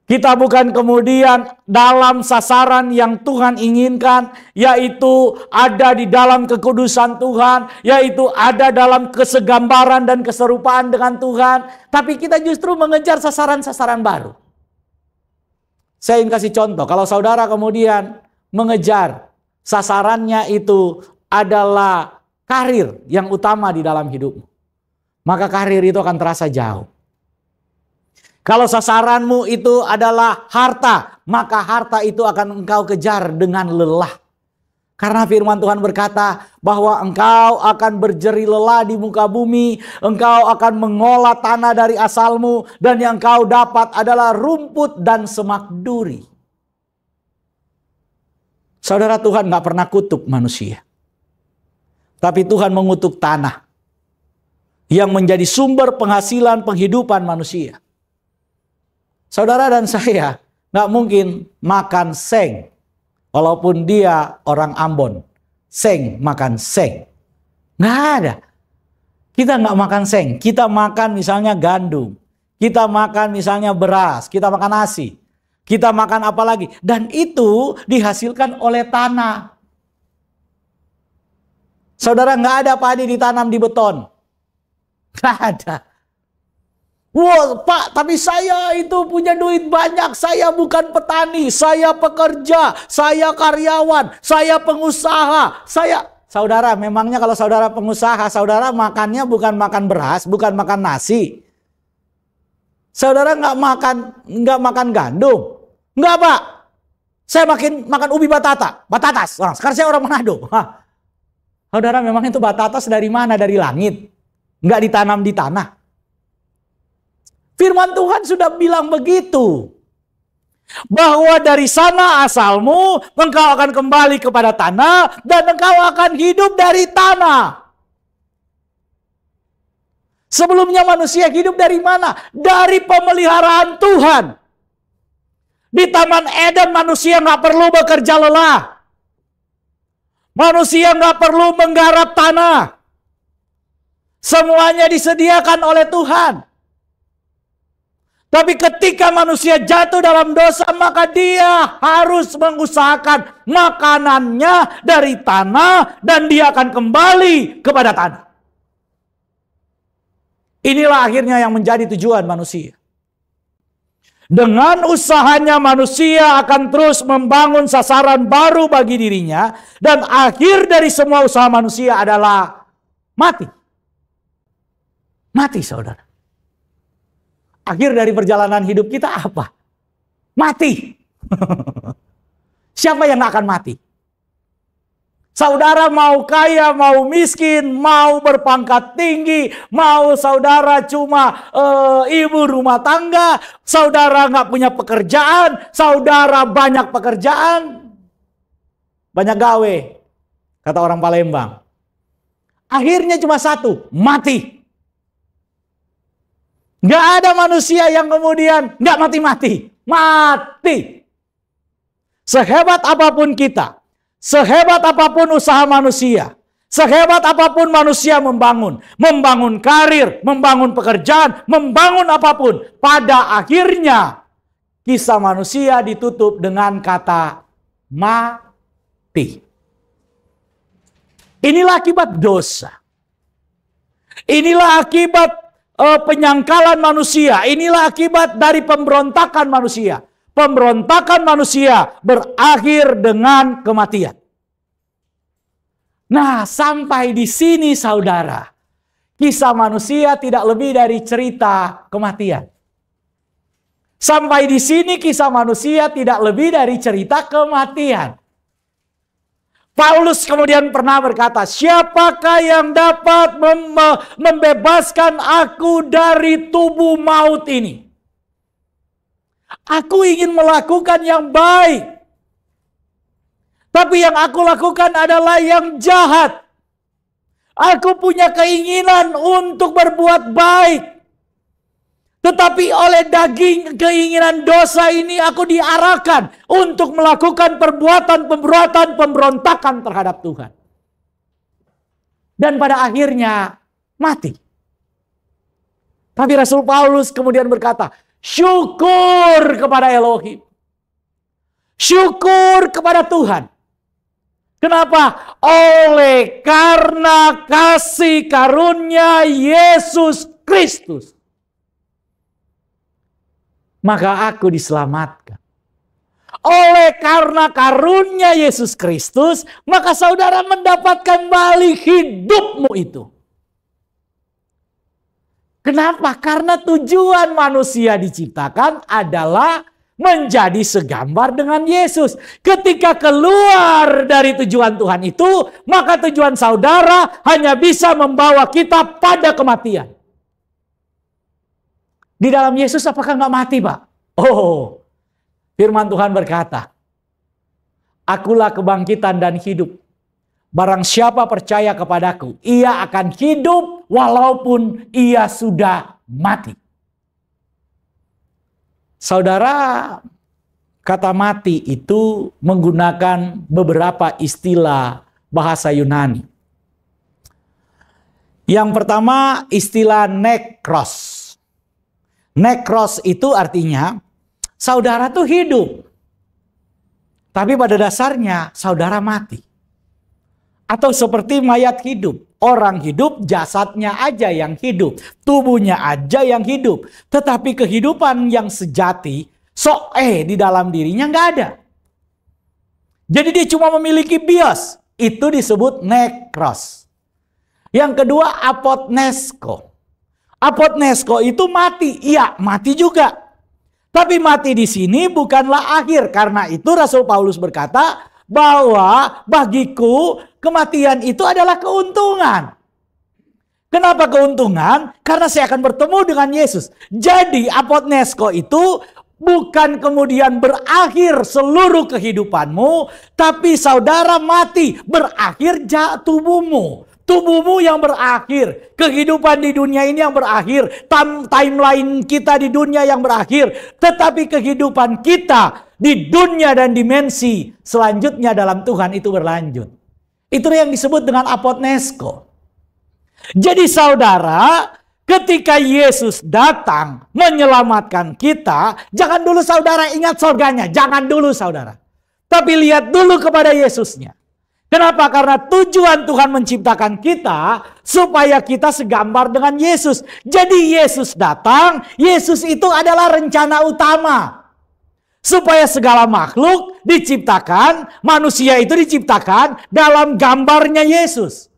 Kita bukan kemudian dalam sasaran yang Tuhan inginkan, yaitu ada di dalam kekudusan Tuhan, yaitu ada dalam kesegambaran dan keserupaan dengan Tuhan. Tapi kita justru mengejar sasaran-sasaran baru. Saya ingin kasih contoh, kalau saudara kemudian mengejar sasarannya itu adalah karir yang utama di dalam hidupmu, maka karir itu akan terasa jauh. Kalau sasaranmu itu adalah harta, maka harta itu akan engkau kejar dengan lelah. Karena firman Tuhan berkata bahwa engkau akan berjeri lelah di muka bumi, engkau akan mengolah tanah dari asalmu, dan yang engkau dapat adalah rumput dan semak duri. Saudara, Tuhan gak pernah kutuk manusia. Tapi Tuhan mengutuk tanah yang menjadi sumber penghasilan penghidupan manusia. Saudara dan saya nggak mungkin makan seng, walaupun dia orang Ambon. Seng, makan seng. Nggak ada. Kita nggak makan seng. Kita makan misalnya gandum. Kita makan misalnya beras. Kita makan nasi. Kita makan apa lagi. Dan itu dihasilkan oleh tanah. Saudara, nggak ada padi ditanam di beton. Nggak ada. Wah, Pak, tapi saya itu punya duit banyak. Saya bukan petani, saya pekerja, saya karyawan, saya pengusaha. Saudara, memangnya kalau saudara pengusaha, saudara makannya bukan makan beras, bukan makan nasi. Saudara nggak makan gandum. Nggak, Pak. Saya makan ubi batatas. Nah, sekarang saya orang Manado. Saudara, memang itu batatas dari mana? Dari langit. Nggak ditanam di tanah. Firman Tuhan sudah bilang begitu. Bahwa dari sana asalmu, engkau akan kembali kepada tanah, dan engkau akan hidup dari tanah. Sebelumnya manusia hidup dari mana? Dari pemeliharaan Tuhan. Di Taman Eden manusia nggak perlu bekerja lelah. Manusia nggak perlu menggarap tanah. Semuanya disediakan oleh Tuhan. Tapi ketika manusia jatuh dalam dosa, maka dia harus mengusahakan makanannya dari tanah dan dia akan kembali kepada tanah. Inilah akhirnya yang menjadi tujuan manusia. Dengan usahanya manusia akan terus membangun sasaran baru bagi dirinya. Dan akhir dari semua usaha manusia adalah mati. Mati, saudara. Akhir dari perjalanan hidup kita apa? Mati. Siapa yang gak akan mati? Saudara mau kaya, mau miskin, mau berpangkat tinggi, mau saudara cuma ibu rumah tangga, saudara gak punya pekerjaan, saudara banyak pekerjaan, banyak gawe, kata orang Palembang. Akhirnya cuma satu, mati. Gak ada manusia yang kemudian gak mati-mati. Mati. Sehebat apapun kita, sehebat apapun usaha manusia, sehebat apapun manusia membangun karir, membangun pekerjaan, membangun apapun, pada akhirnya kisah manusia ditutup dengan kata mati. Inilah akibat dosa. Inilah akibat penyangkalan manusia. Inilah akibat dari pemberontakan manusia. Pemberontakan manusia berakhir dengan kematian. Nah, sampai di sini saudara, kisah manusia tidak lebih dari cerita kematian. Sampai di sini kisah manusia tidak lebih dari cerita kematian. Paulus kemudian pernah berkata, siapakah yang dapat membebaskan aku dari tubuh maut ini? Aku ingin melakukan yang baik. Tapi yang aku lakukan adalah yang jahat. Aku punya keinginan untuk berbuat baik. Tetapi oleh daging keinginan dosa ini aku diarahkan untuk melakukan perbuatan-perbuatan pemberontakan terhadap Tuhan. Dan pada akhirnya mati. Tapi Rasul Paulus kemudian berkata, syukur kepada Elohim. Syukur kepada Tuhan. Kenapa? Oleh karena kasih karunia Yesus Kristus, maka aku diselamatkan. Oleh karena karunia Yesus Kristus, maka saudara mendapatkan balik hidupmu itu. Kenapa? Karena tujuan manusia diciptakan adalah menjadi segambar dengan Yesus. Ketika keluar dari tujuan Tuhan itu, maka tujuan saudara hanya bisa membawa kita pada kematian. Di dalam Yesus apakah nggak mati, Pak? Oh, firman Tuhan berkata, akulah kebangkitan dan hidup. Barang siapa percaya kepadaku, ia akan hidup walaupun ia sudah mati. Saudara, kata mati itu menggunakan beberapa istilah bahasa Yunani. Yang pertama istilah nekros. Nekros itu artinya saudara tuh hidup. Tapi pada dasarnya saudara mati. Atau seperti mayat hidup. Orang hidup jasadnya aja yang hidup. Tubuhnya aja yang hidup. Tetapi kehidupan yang sejati di dalam dirinya nggak ada. Jadi dia cuma memiliki bios. Itu disebut nekros. Yang kedua apotnesko. Apotnesko itu mati. Iya, mati juga. Tapi mati di sini bukanlah akhir. Karena itu Rasul Paulus berkata bahwa bagiku kematian itu adalah keuntungan. Kenapa keuntungan? Karena saya akan bertemu dengan Yesus. Jadi apotnesko itu bukan kemudian berakhir seluruh kehidupanmu. Tapi saudara mati, berakhir tubuhmu. Tubuhmu yang berakhir, kehidupan di dunia ini yang berakhir, timeline kita di dunia yang berakhir, tetapi kehidupan kita di dunia dan dimensi selanjutnya dalam Tuhan itu berlanjut. Itu yang disebut dengan apotnesko. Jadi saudara, ketika Yesus datang menyelamatkan kita, jangan dulu saudara ingat surganya. Jangan dulu saudara. Tapi lihat dulu kepada Yesusnya. Kenapa? Karena tujuan Tuhan menciptakan kita supaya kita segambar dengan Yesus. Jadi Yesus datang, Yesus itu adalah rencana utama. Supaya segala makhluk diciptakan, manusia itu diciptakan dalam gambarnya Yesus.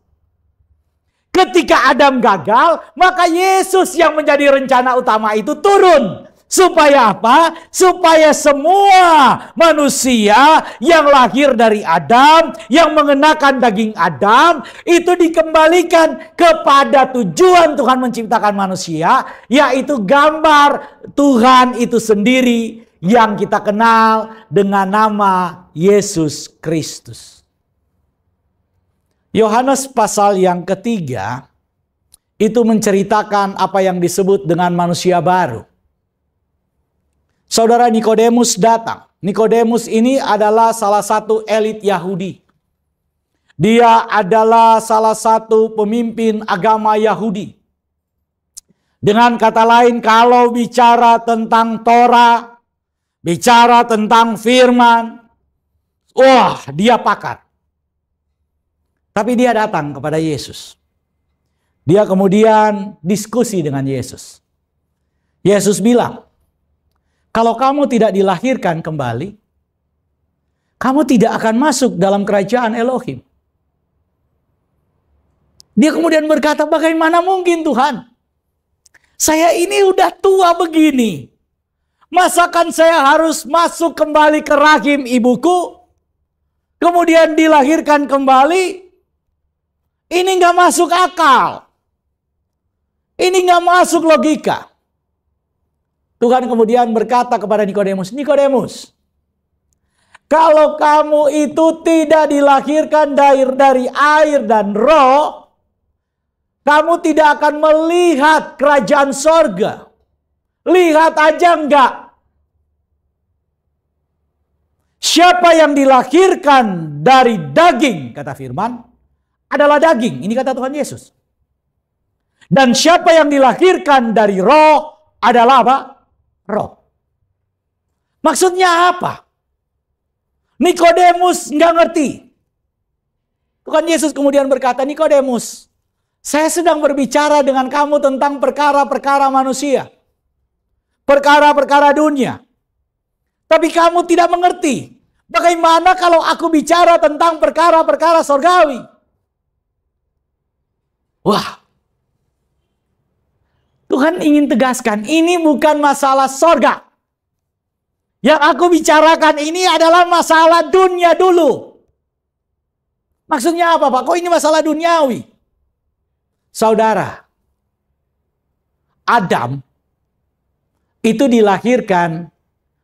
Ketika Adam gagal, maka Yesus yang menjadi rencana utama itu turun. Supaya apa? Supaya semua manusia yang lahir dari Adam, yang mengenakan daging Adam, itu dikembalikan kepada tujuan Tuhan menciptakan manusia, yaitu gambar Tuhan itu sendiri yang kita kenal dengan nama Yesus Kristus. Yohanes pasal yang ketiga itu menceritakan apa yang disebut dengan manusia baru. Saudara, Nikodemus datang. Nikodemus ini adalah salah satu elit Yahudi. Dia adalah salah satu pemimpin agama Yahudi. Dengan kata lain, kalau bicara tentang Torah, bicara tentang firman, wah, dia pakar. Tapi dia datang kepada Yesus. Dia kemudian diskusi dengan Yesus. Yesus bilang, kalau kamu tidak dilahirkan kembali, kamu tidak akan masuk dalam kerajaan Elohim. Dia kemudian berkata, bagaimana mungkin Tuhan? Saya ini udah tua begini. Masakan saya harus masuk kembali ke rahim ibuku? Kemudian dilahirkan kembali? Ini nggak masuk akal. Ini nggak masuk logika. Tuhan kemudian berkata kepada Nikodemus, Nikodemus, kalau kamu itu tidak dilahirkan dari air dan roh, kamu tidak akan melihat kerajaan sorga. Lihat aja enggak. Siapa yang dilahirkan dari daging, kata firman, adalah daging. Ini kata Tuhan Yesus. Dan siapa yang dilahirkan dari roh adalah apa? Roh. Maksudnya apa? Nikodemus nggak ngerti. Tuhan Yesus kemudian berkata, Nikodemus, saya sedang berbicara dengan kamu tentang perkara-perkara manusia. Perkara-perkara dunia. Tapi kamu tidak mengerti. Bagaimana kalau aku bicara tentang perkara-perkara sorgawi? Wah. Tuhan ingin tegaskan, ini bukan masalah sorga. Yang aku bicarakan ini adalah masalah dunia dulu. Maksudnya apa, Pak? Kok ini masalah duniawi? Saudara, Adam itu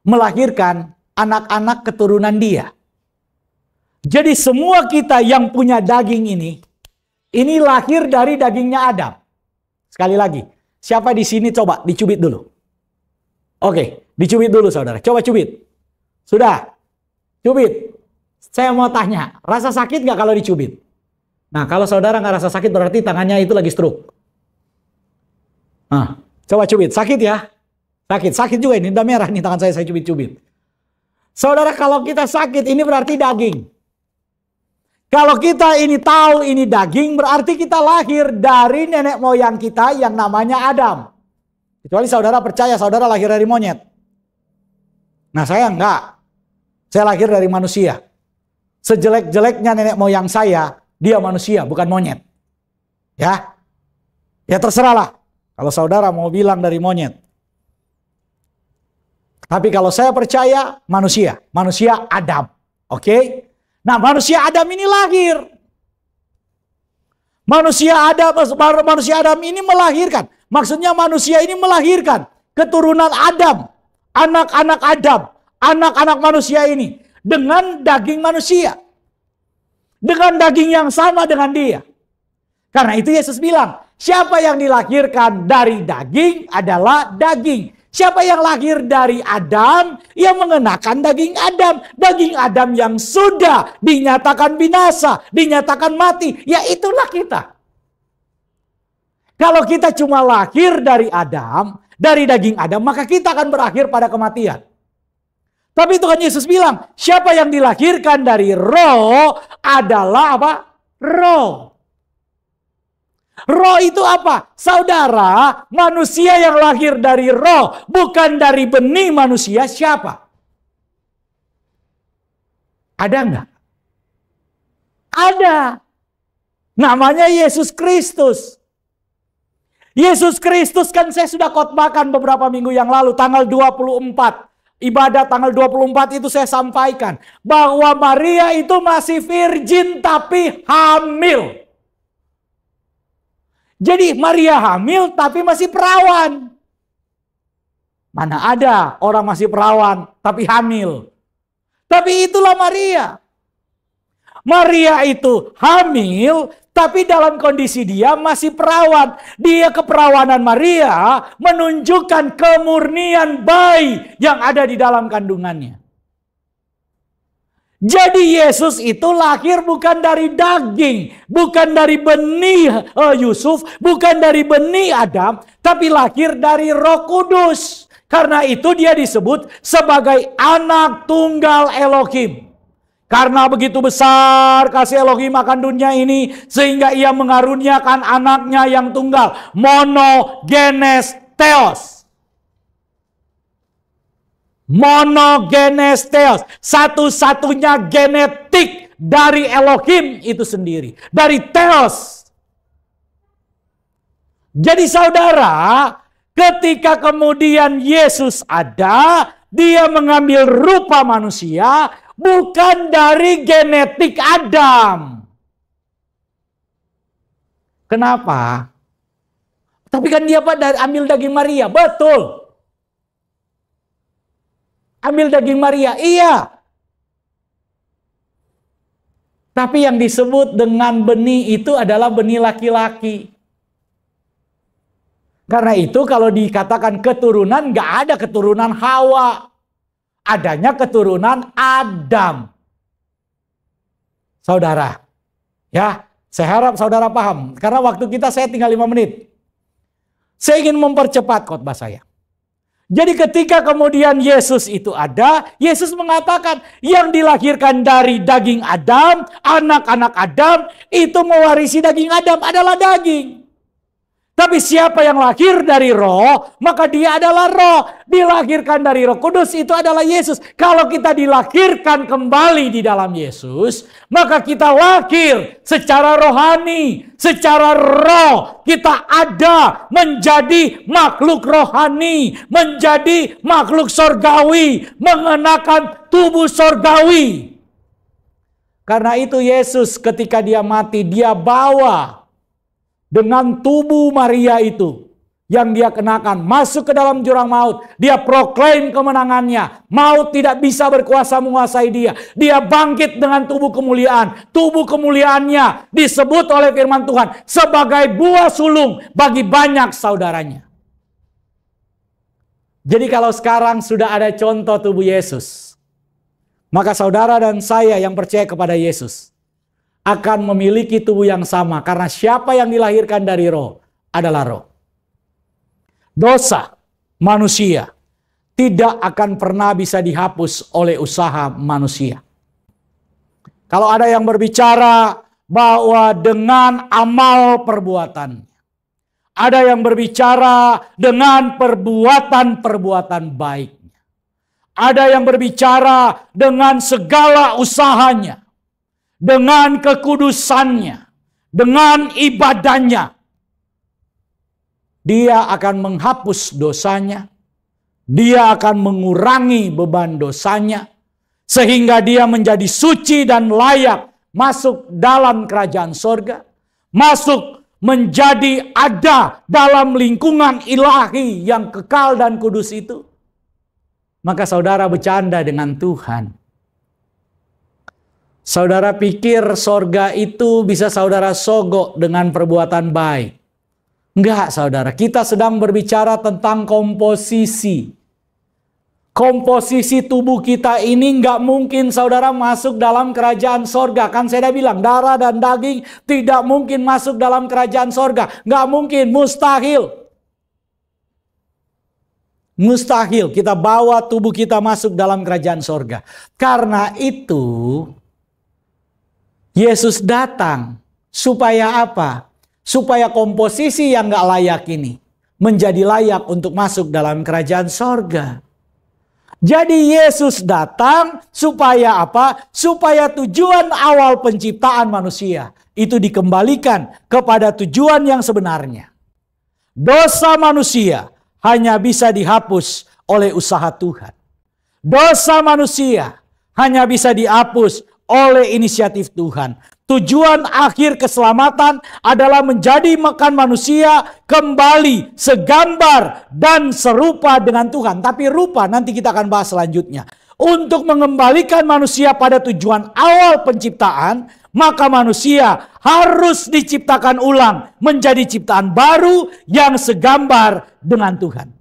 melahirkan anak-anak keturunan dia. Jadi semua kita yang punya daging ini lahir dari dagingnya Adam. Sekali lagi, siapa di sini coba dicubit dulu? Oke, dicubit dulu saudara. Coba cubit. Sudah, cubit. Saya mau tanya, rasa sakit nggak kalau dicubit? Nah, kalau saudara nggak rasa sakit berarti tangannya itu lagi stroke. Nah, coba cubit. Sakit ya? Sakit juga ini. Udah merah nih tangan saya cubit-cubit. Saudara, kalau kita sakit ini berarti daging. Kalau kita ini tahu ini daging, berarti kita lahir dari nenek moyang kita yang namanya Adam. Kecuali saudara percaya saudara lahir dari monyet. Nah, saya enggak. Saya lahir dari manusia. Sejelek-jeleknya nenek moyang saya, dia manusia, bukan monyet. Ya. Ya terserahlah. Kalau saudara mau bilang dari monyet. Tapi kalau saya percaya manusia Adam. Oke? Nah, manusia Adam ini lahir. Manusia Adam ini melahirkan. Maksudnya manusia ini melahirkan keturunan Adam. Anak-anak Adam. Anak-anak manusia ini. Dengan daging manusia. Dengan daging yang sama dengan dia. Karena itu Yesus bilang, siapa yang dilahirkan dari daging adalah daging. Siapa yang lahir dari Adam, yang mengenakan daging Adam. Daging Adam yang sudah dinyatakan binasa, dinyatakan mati. Ya itulah kita. Kalau kita cuma lahir dari Adam, dari daging Adam, maka kita akan berakhir pada kematian. Tapi Tuhan Yesus bilang, siapa yang dilahirkan dari roh adalah apa? Roh. Roh itu apa? Saudara, manusia yang lahir dari roh, bukan dari benih manusia, siapa? Ada enggak? Ada. Namanya Yesus Kristus. Yesus Kristus kan saya sudah khotbahkan beberapa minggu yang lalu, tanggal 24. Ibadat tanggal 24 itu saya sampaikan. Bahwa Maria itu masih virgin tapi hamil. Jadi Maria hamil tapi masih perawan. Mana ada orang masih perawan tapi hamil. Tapi itulah Maria. Maria itu hamil tapi dalam kondisi dia masih perawan. Dia keperawanan Maria menunjukkan kemurnian bayi yang ada di dalam kandungannya. Jadi Yesus itu lahir bukan dari daging, bukan dari benih Yusuf, bukan dari benih Adam, tapi lahir dari Roh Kudus. Karena itu dia disebut sebagai anak tunggal Elohim. Karena begitu besar kasih Elohim akan dunia ini, sehingga ia mengaruniakan anaknya yang tunggal, monogenes theos. Monogenes theos, satu-satunya genetik dari Elohim itu sendiri, dari theos. Jadi saudara, ketika kemudian Yesus ada, dia mengambil rupa manusia, bukan dari genetik Adam. Kenapa? Tapi kan dia ambil daging Maria, betul. Ambil daging Maria, iya. Tapi yang disebut dengan benih itu adalah benih laki-laki. Karena itu kalau dikatakan keturunan, nggak ada keturunan Hawa. Adanya keturunan Adam. Saudara, ya, saya harap saudara paham. Karena waktu kita saya tinggal 5 menit. Saya ingin mempercepat khotbah saya. Jadi ketika kemudian Yesus itu ada, Yesus mengatakan yang dilahirkan dari daging Adam, anak-anak Adam, itu mewarisi daging Adam adalah daging. Tapi siapa yang lahir dari roh, maka dia adalah roh. Dilahirkan dari Roh Kudus itu adalah Yesus. Kalau kita dilahirkan kembali di dalam Yesus, maka kita lahir secara rohani, secara roh. Kita ada menjadi makhluk rohani, menjadi makhluk sorgawi, mengenakan tubuh sorgawi. Karena itu Yesus ketika dia mati, dia bawa dengan tubuh Maria itu yang dia kenakan masuk ke dalam jurang maut. Dia proklaim kemenangannya. Maut tidak bisa berkuasa menguasai dia. Dia bangkit dengan tubuh kemuliaan. Tubuh kemuliaannya disebut oleh firman Tuhan sebagai buah sulung bagi banyak saudaranya. Jadi kalau sekarang sudah ada contoh tubuh Yesus, maka saudara dan saya yang percaya kepada Yesus akan memiliki tubuh yang sama. Karena siapa yang dilahirkan dari roh adalah roh. Dosa manusia tidak akan pernah bisa dihapus oleh usaha manusia. Kalau ada yang berbicara bahwa dengan amal perbuatan, ada yang berbicara dengan perbuatan-perbuatan baiknya, ada yang berbicara dengan segala usahanya, dengan kekudusannya, dengan ibadahnya, dia akan menghapus dosanya, dia akan mengurangi beban dosanya, sehingga dia menjadi suci dan layak masuk dalam kerajaan sorga, masuk menjadi ada dalam lingkungan ilahi yang kekal dan kudus itu. Maka saudara bercanda dengan Tuhan. Saudara pikir sorga itu bisa saudara sogok dengan perbuatan baik. Enggak, saudara. Kita sedang berbicara tentang komposisi. Komposisi tubuh kita ini nggak mungkin saudara masuk dalam kerajaan sorga. Kan saya udah bilang, darah dan daging tidak mungkin masuk dalam kerajaan sorga. Nggak mungkin, mustahil. Mustahil kita bawa tubuh kita masuk dalam kerajaan sorga. Karena itu, Yesus datang supaya apa? Supaya komposisi yang nggak layak ini menjadi layak untuk masuk dalam kerajaan sorga. Jadi Yesus datang supaya apa? Supaya tujuan awal penciptaan manusia itu dikembalikan kepada tujuan yang sebenarnya. Dosa manusia hanya bisa dihapus oleh usaha Tuhan. Dosa manusia hanya bisa dihapus oleh inisiatif Tuhan. Tujuan akhir keselamatan adalah menjadi makan manusia kembali segambar dan serupa dengan Tuhan. Tapi rupa nanti kita akan bahas selanjutnya. Untuk mengembalikan manusia pada tujuan awal penciptaan, maka manusia harus diciptakan ulang menjadi ciptaan baru yang segambar dengan Tuhan.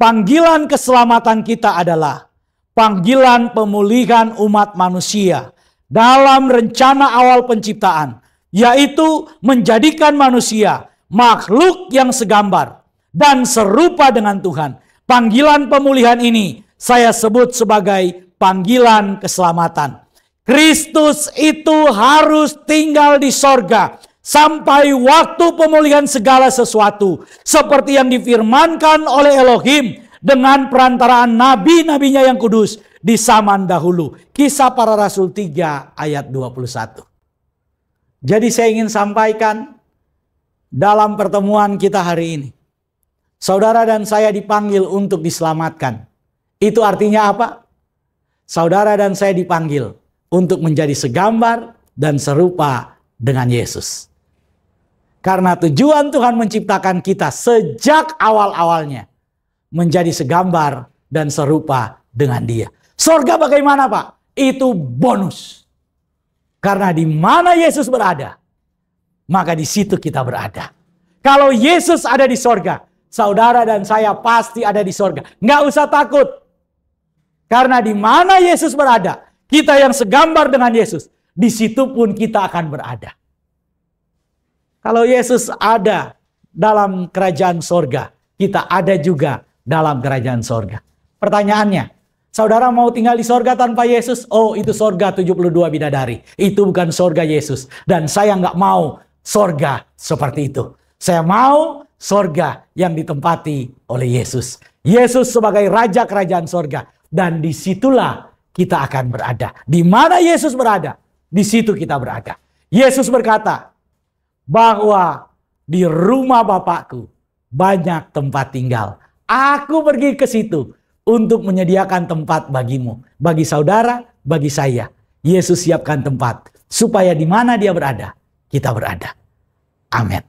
Panggilan keselamatan kita adalah panggilan pemulihan umat manusia dalam rencana awal penciptaan, yaitu menjadikan manusia makhluk yang segambar dan serupa dengan Tuhan. Panggilan pemulihan ini saya sebut sebagai panggilan keselamatan. Kristus itu harus tinggal di sorga sampai waktu pemulihan segala sesuatu, seperti yang difirmankan oleh Elohim dengan perantaraan nabi-nabinya yang kudus di zaman dahulu. Kisah Para Rasul 3 ayat 21. Jadi saya ingin sampaikan dalam pertemuan kita hari ini, saudara dan saya dipanggil untuk diselamatkan. Itu artinya apa? Saudara dan saya dipanggil untuk menjadi segambar dan serupa dengan Yesus. Karena tujuan Tuhan menciptakan kita sejak awal-awalnya menjadi segambar dan serupa dengan Dia. Sorga bagaimana, Pak? Itu bonus. Karena di mana Yesus berada, maka di situ kita berada. Kalau Yesus ada di sorga, saudara dan saya pasti ada di sorga. Nggak usah takut. Karena di mana Yesus berada, kita yang segambar dengan Yesus, di situ pun kita akan berada. Kalau Yesus ada dalam kerajaan sorga, kita ada juga dalam kerajaan sorga. Pertanyaannya, saudara mau tinggal di sorga tanpa Yesus? Oh, itu sorga 72 bidadari. Itu bukan sorga Yesus. Dan saya nggak mau sorga seperti itu. Saya mau sorga yang ditempati oleh Yesus. Yesus sebagai Raja Kerajaan sorga. Dan disitulah kita akan berada. Di mana Yesus berada, di situ kita berada. Yesus berkata bahwa di rumah Bapakku banyak tempat tinggal. Aku pergi ke situ untuk menyediakan tempat bagimu, bagi saudara, bagi saya. Yesus siapkan tempat supaya di mana Dia berada, kita berada. Amin.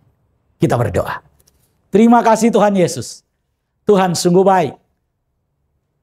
Kita berdoa. Terima kasih Tuhan Yesus. Tuhan sungguh baik.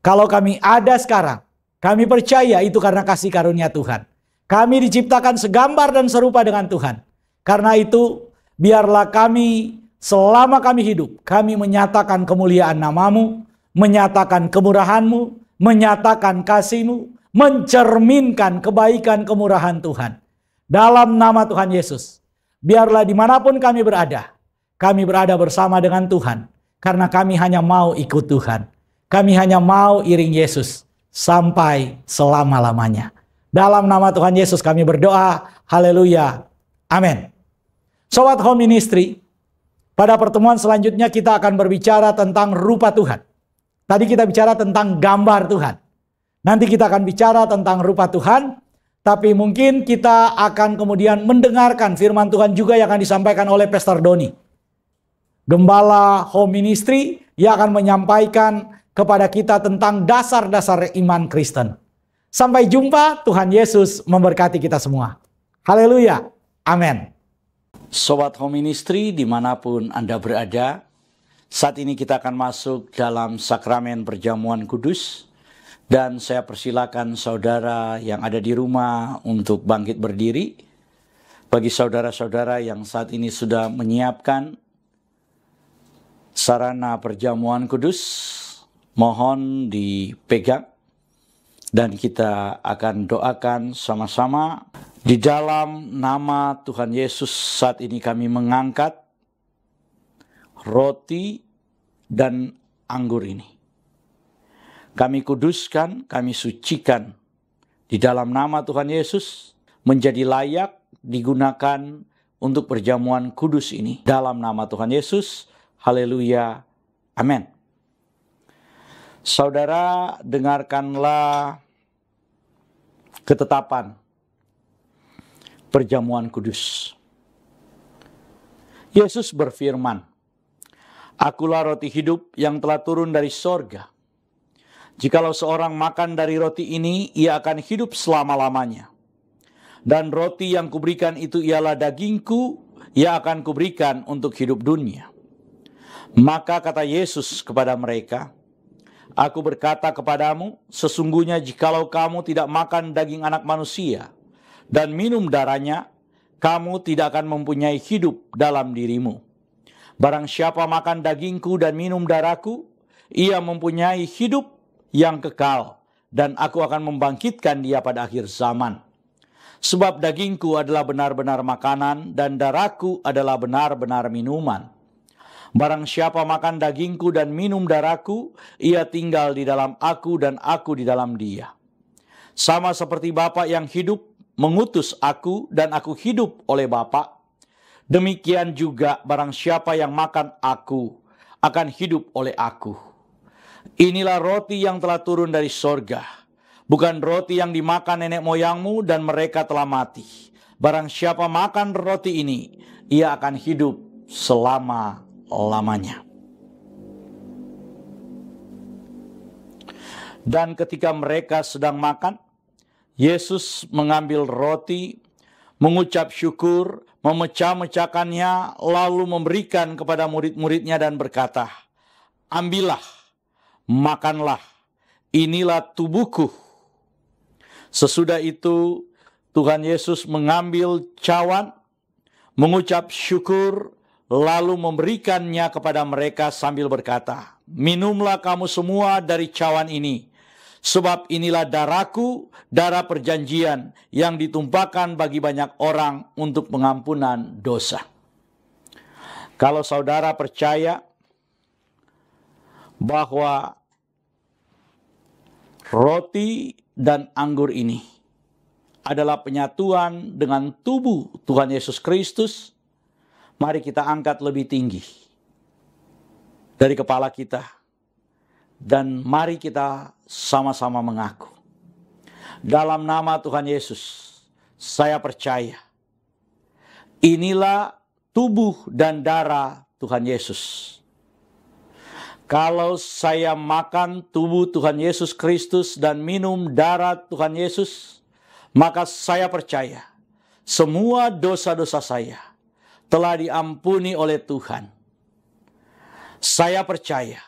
Kalau kami ada sekarang, kami percaya itu karena kasih karunia Tuhan. Kami diciptakan segambar dan serupa dengan Tuhan. Karena itu, biarlah kami selama kami hidup, kami menyatakan kemuliaan nama-Mu, menyatakan kemurahan-Mu, menyatakan kasih-Mu, mencerminkan kebaikan kemurahan Tuhan. Dalam nama Tuhan Yesus, biarlah dimanapun kami berada bersama dengan Tuhan. Karena kami hanya mau ikut Tuhan. Kami hanya mau iring Yesus sampai selama-lamanya. Dalam nama Tuhan Yesus kami berdoa. Haleluya. Amin. Sobat Home Ministry, pada pertemuan selanjutnya kita akan berbicara tentang rupa Tuhan. Tadi kita bicara tentang gambar Tuhan. Nanti kita akan bicara tentang rupa Tuhan. Tapi mungkin kita akan kemudian mendengarkan firman Tuhan juga yang akan disampaikan oleh Pastor Doni, Gembala Home Ministry, yang akan menyampaikan kepada kita tentang dasar-dasar iman Kristen. Sampai jumpa, Tuhan Yesus memberkati kita semua. Haleluya. Amin. Sobat Home Ministry dimanapun Anda berada, saat ini kita akan masuk dalam sakramen perjamuan kudus. Dan saya persilakan saudara yang ada di rumah untuk bangkit berdiri. Bagi saudara-saudara yang saat ini sudah menyiapkan sarana perjamuan kudus mohon dipegang dan kita akan doakan sama-sama. Di dalam nama Tuhan Yesus saat ini kami mengangkat roti dan anggur ini. Kami kuduskan, kami sucikan di dalam nama Tuhan Yesus menjadi layak digunakan untuk perjamuan kudus ini. Dalam nama Tuhan Yesus, haleluya, amin. Saudara, dengarkanlah ketetapan perjamuan kudus. Yesus berfirman, "Akulah roti hidup yang telah turun dari sorga. Jikalau seorang makan dari roti ini, ia akan hidup selama-lamanya. Dan roti yang kuberikan itu ialah dagingku, ia akan kuberikan untuk hidup dunia." Maka kata Yesus kepada mereka, "Aku berkata kepadamu, sesungguhnya jikalau kamu tidak makan daging anak manusia dan minum darahnya, kamu tidak akan mempunyai hidup dalam dirimu. Barang siapa makan dagingku dan minum darahku, ia mempunyai hidup yang kekal, dan aku akan membangkitkan dia pada akhir zaman. Sebab dagingku adalah benar-benar makanan, dan darahku adalah benar-benar minuman. Barang siapa makan dagingku dan minum darahku, ia tinggal di dalam aku dan aku di dalam dia. Sama seperti Bapa yang hidup mengutus aku dan aku hidup oleh Bapa, demikian juga barang siapa yang makan aku akan hidup oleh aku. Inilah roti yang telah turun dari sorga, bukan roti yang dimakan nenek moyangmu dan mereka telah mati. Barang siapa makan roti ini, ia akan hidup selama-lamanya." Dan ketika mereka sedang makan, Yesus mengambil roti, mengucap syukur, memecah-mecahkannya, lalu memberikan kepada murid-muridnya dan berkata, "Ambillah, makanlah, inilah tubuhku." Sesudah itu Tuhan Yesus mengambil cawan, mengucap syukur, lalu memberikannya kepada mereka sambil berkata, "Minumlah kamu semua dari cawan ini, sebab inilah darahku, darah perjanjian yang ditumpahkan bagi banyak orang untuk pengampunan dosa." Kalau saudara percaya bahwa roti dan anggur ini adalah penyatuan dengan tubuh Tuhan Yesus Kristus, mari kita angkat lebih tinggi dari kepala kita dan mari kita sama-sama mengaku, dalam nama Tuhan Yesus, saya percaya inilah tubuh dan darah Tuhan Yesus. Kalau saya makan tubuh Tuhan Yesus Kristus dan minum darah Tuhan Yesus, maka saya percaya semua dosa-dosa saya telah diampuni oleh Tuhan. Saya percaya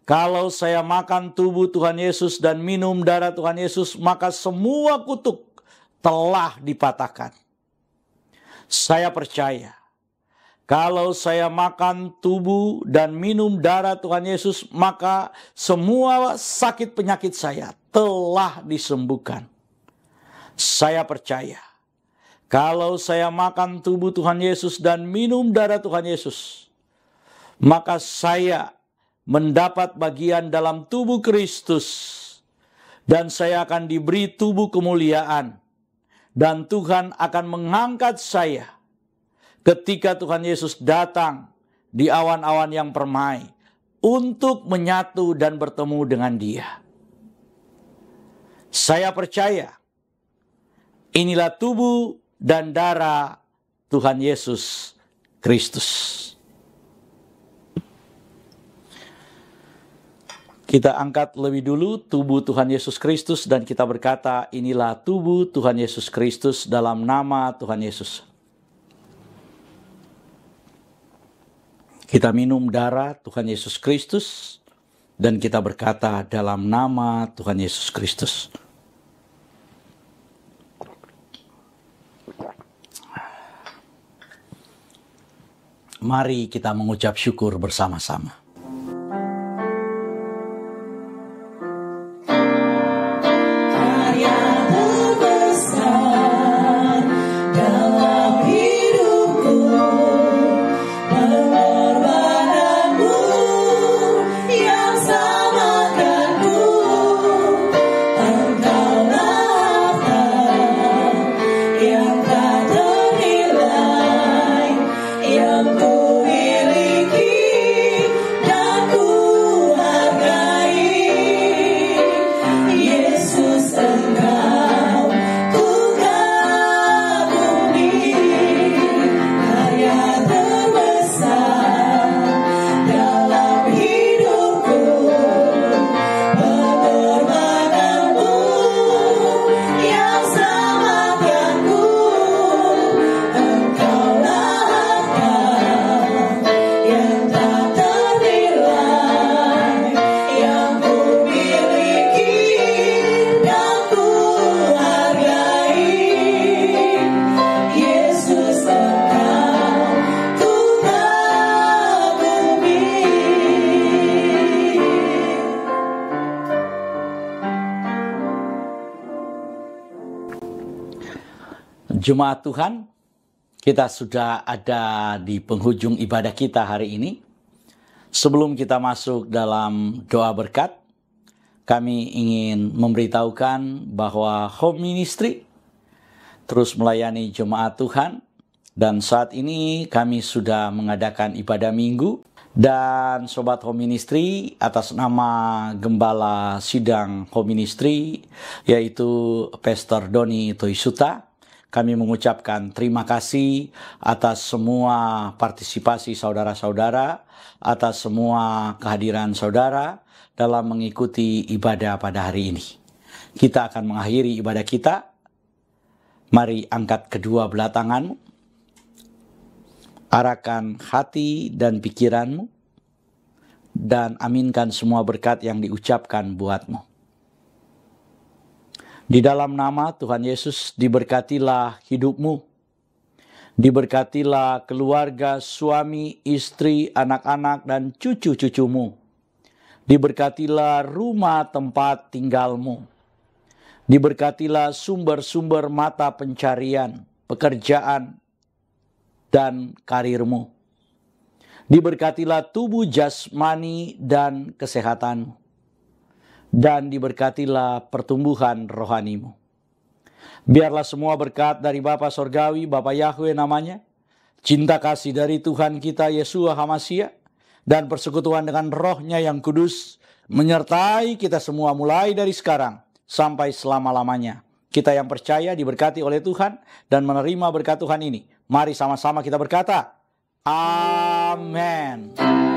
kalau saya makan tubuh Tuhan Yesus dan minum darah Tuhan Yesus, maka semua kutuk telah dipatahkan. Saya percaya kalau saya makan tubuh dan minum darah Tuhan Yesus, maka semua sakit penyakit saya telah disembuhkan. Saya percaya kalau saya makan tubuh Tuhan Yesus dan minum darah Tuhan Yesus, maka saya mendapat bagian dalam tubuh Kristus dan saya akan diberi tubuh kemuliaan, dan Tuhan akan mengangkat saya ketika Tuhan Yesus datang di awan-awan yang permai untuk menyatu dan bertemu dengan Dia. Saya percaya inilah tubuh dan darah Tuhan Yesus Kristus. Kita angkat lebih dulu tubuh Tuhan Yesus Kristus dan kita berkata, inilah tubuh Tuhan Yesus Kristus dalam nama Tuhan Yesus. Kita minum darah Tuhan Yesus Kristus dan kita berkata dalam nama Tuhan Yesus Kristus. mari kita mengucap syukur bersama-sama. Jemaat Tuhan, kita sudah ada di penghujung ibadah kita hari ini. Sebelum kita masuk dalam doa berkat, kami ingin memberitahukan bahwa Home Ministry terus melayani jemaat Tuhan. Dan saat ini kami sudah mengadakan ibadah minggu. Dan Sobat Home Ministry, atas nama Gembala Sidang Home Ministry, yaitu Pastor Doni Toisuta, kami mengucapkan terima kasih atas semua partisipasi saudara-saudara, atas semua kehadiran saudara dalam mengikuti ibadah pada hari ini. Kita akan mengakhiri ibadah kita. Mari angkat kedua belah tanganmu, arahkan hati dan pikiranmu, dan aminkan semua berkat yang diucapkan buatmu. Di dalam nama Tuhan Yesus, diberkatilah hidupmu, diberkatilah keluarga, suami, istri, anak-anak, dan cucu-cucumu. Diberkatilah rumah tempat tinggalmu. Diberkatilah sumber-sumber mata pencarian, pekerjaan, dan karirmu. Diberkatilah tubuh jasmani dan kesehatanmu. Dan diberkatilah pertumbuhan rohanimu. Biarlah semua berkat dari Bapa Sorgawi, Bapa Yahweh namanya, cinta kasih dari Tuhan kita Yeshua HaMashiach, dan persekutuan dengan Roh-Nya yang kudus, menyertai kita semua mulai dari sekarang sampai selama-lamanya. Kita yang percaya diberkati oleh Tuhan dan menerima berkat Tuhan ini. Mari sama-sama kita berkata, Amin. Dalam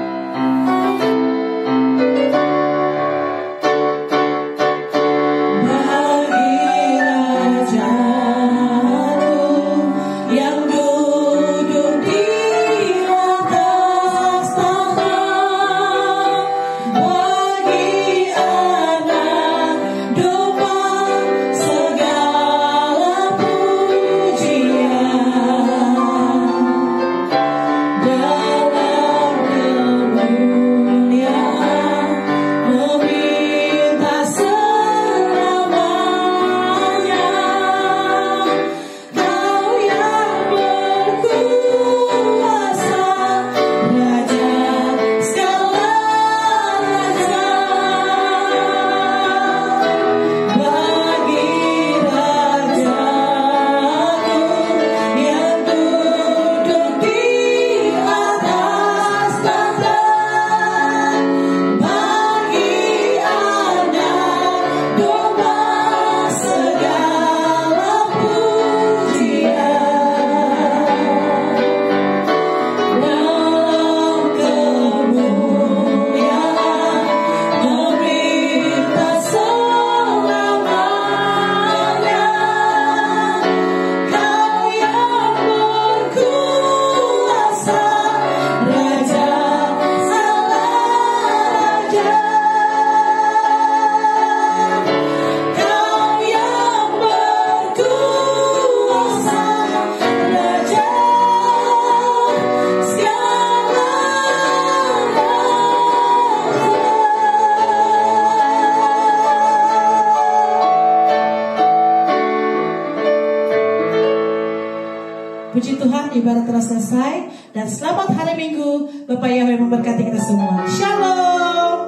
Puji Tuhan, ibadah telah selesai. Dan selamat hari Minggu. Bapak Yahweh memberkati kita semua. Shalom.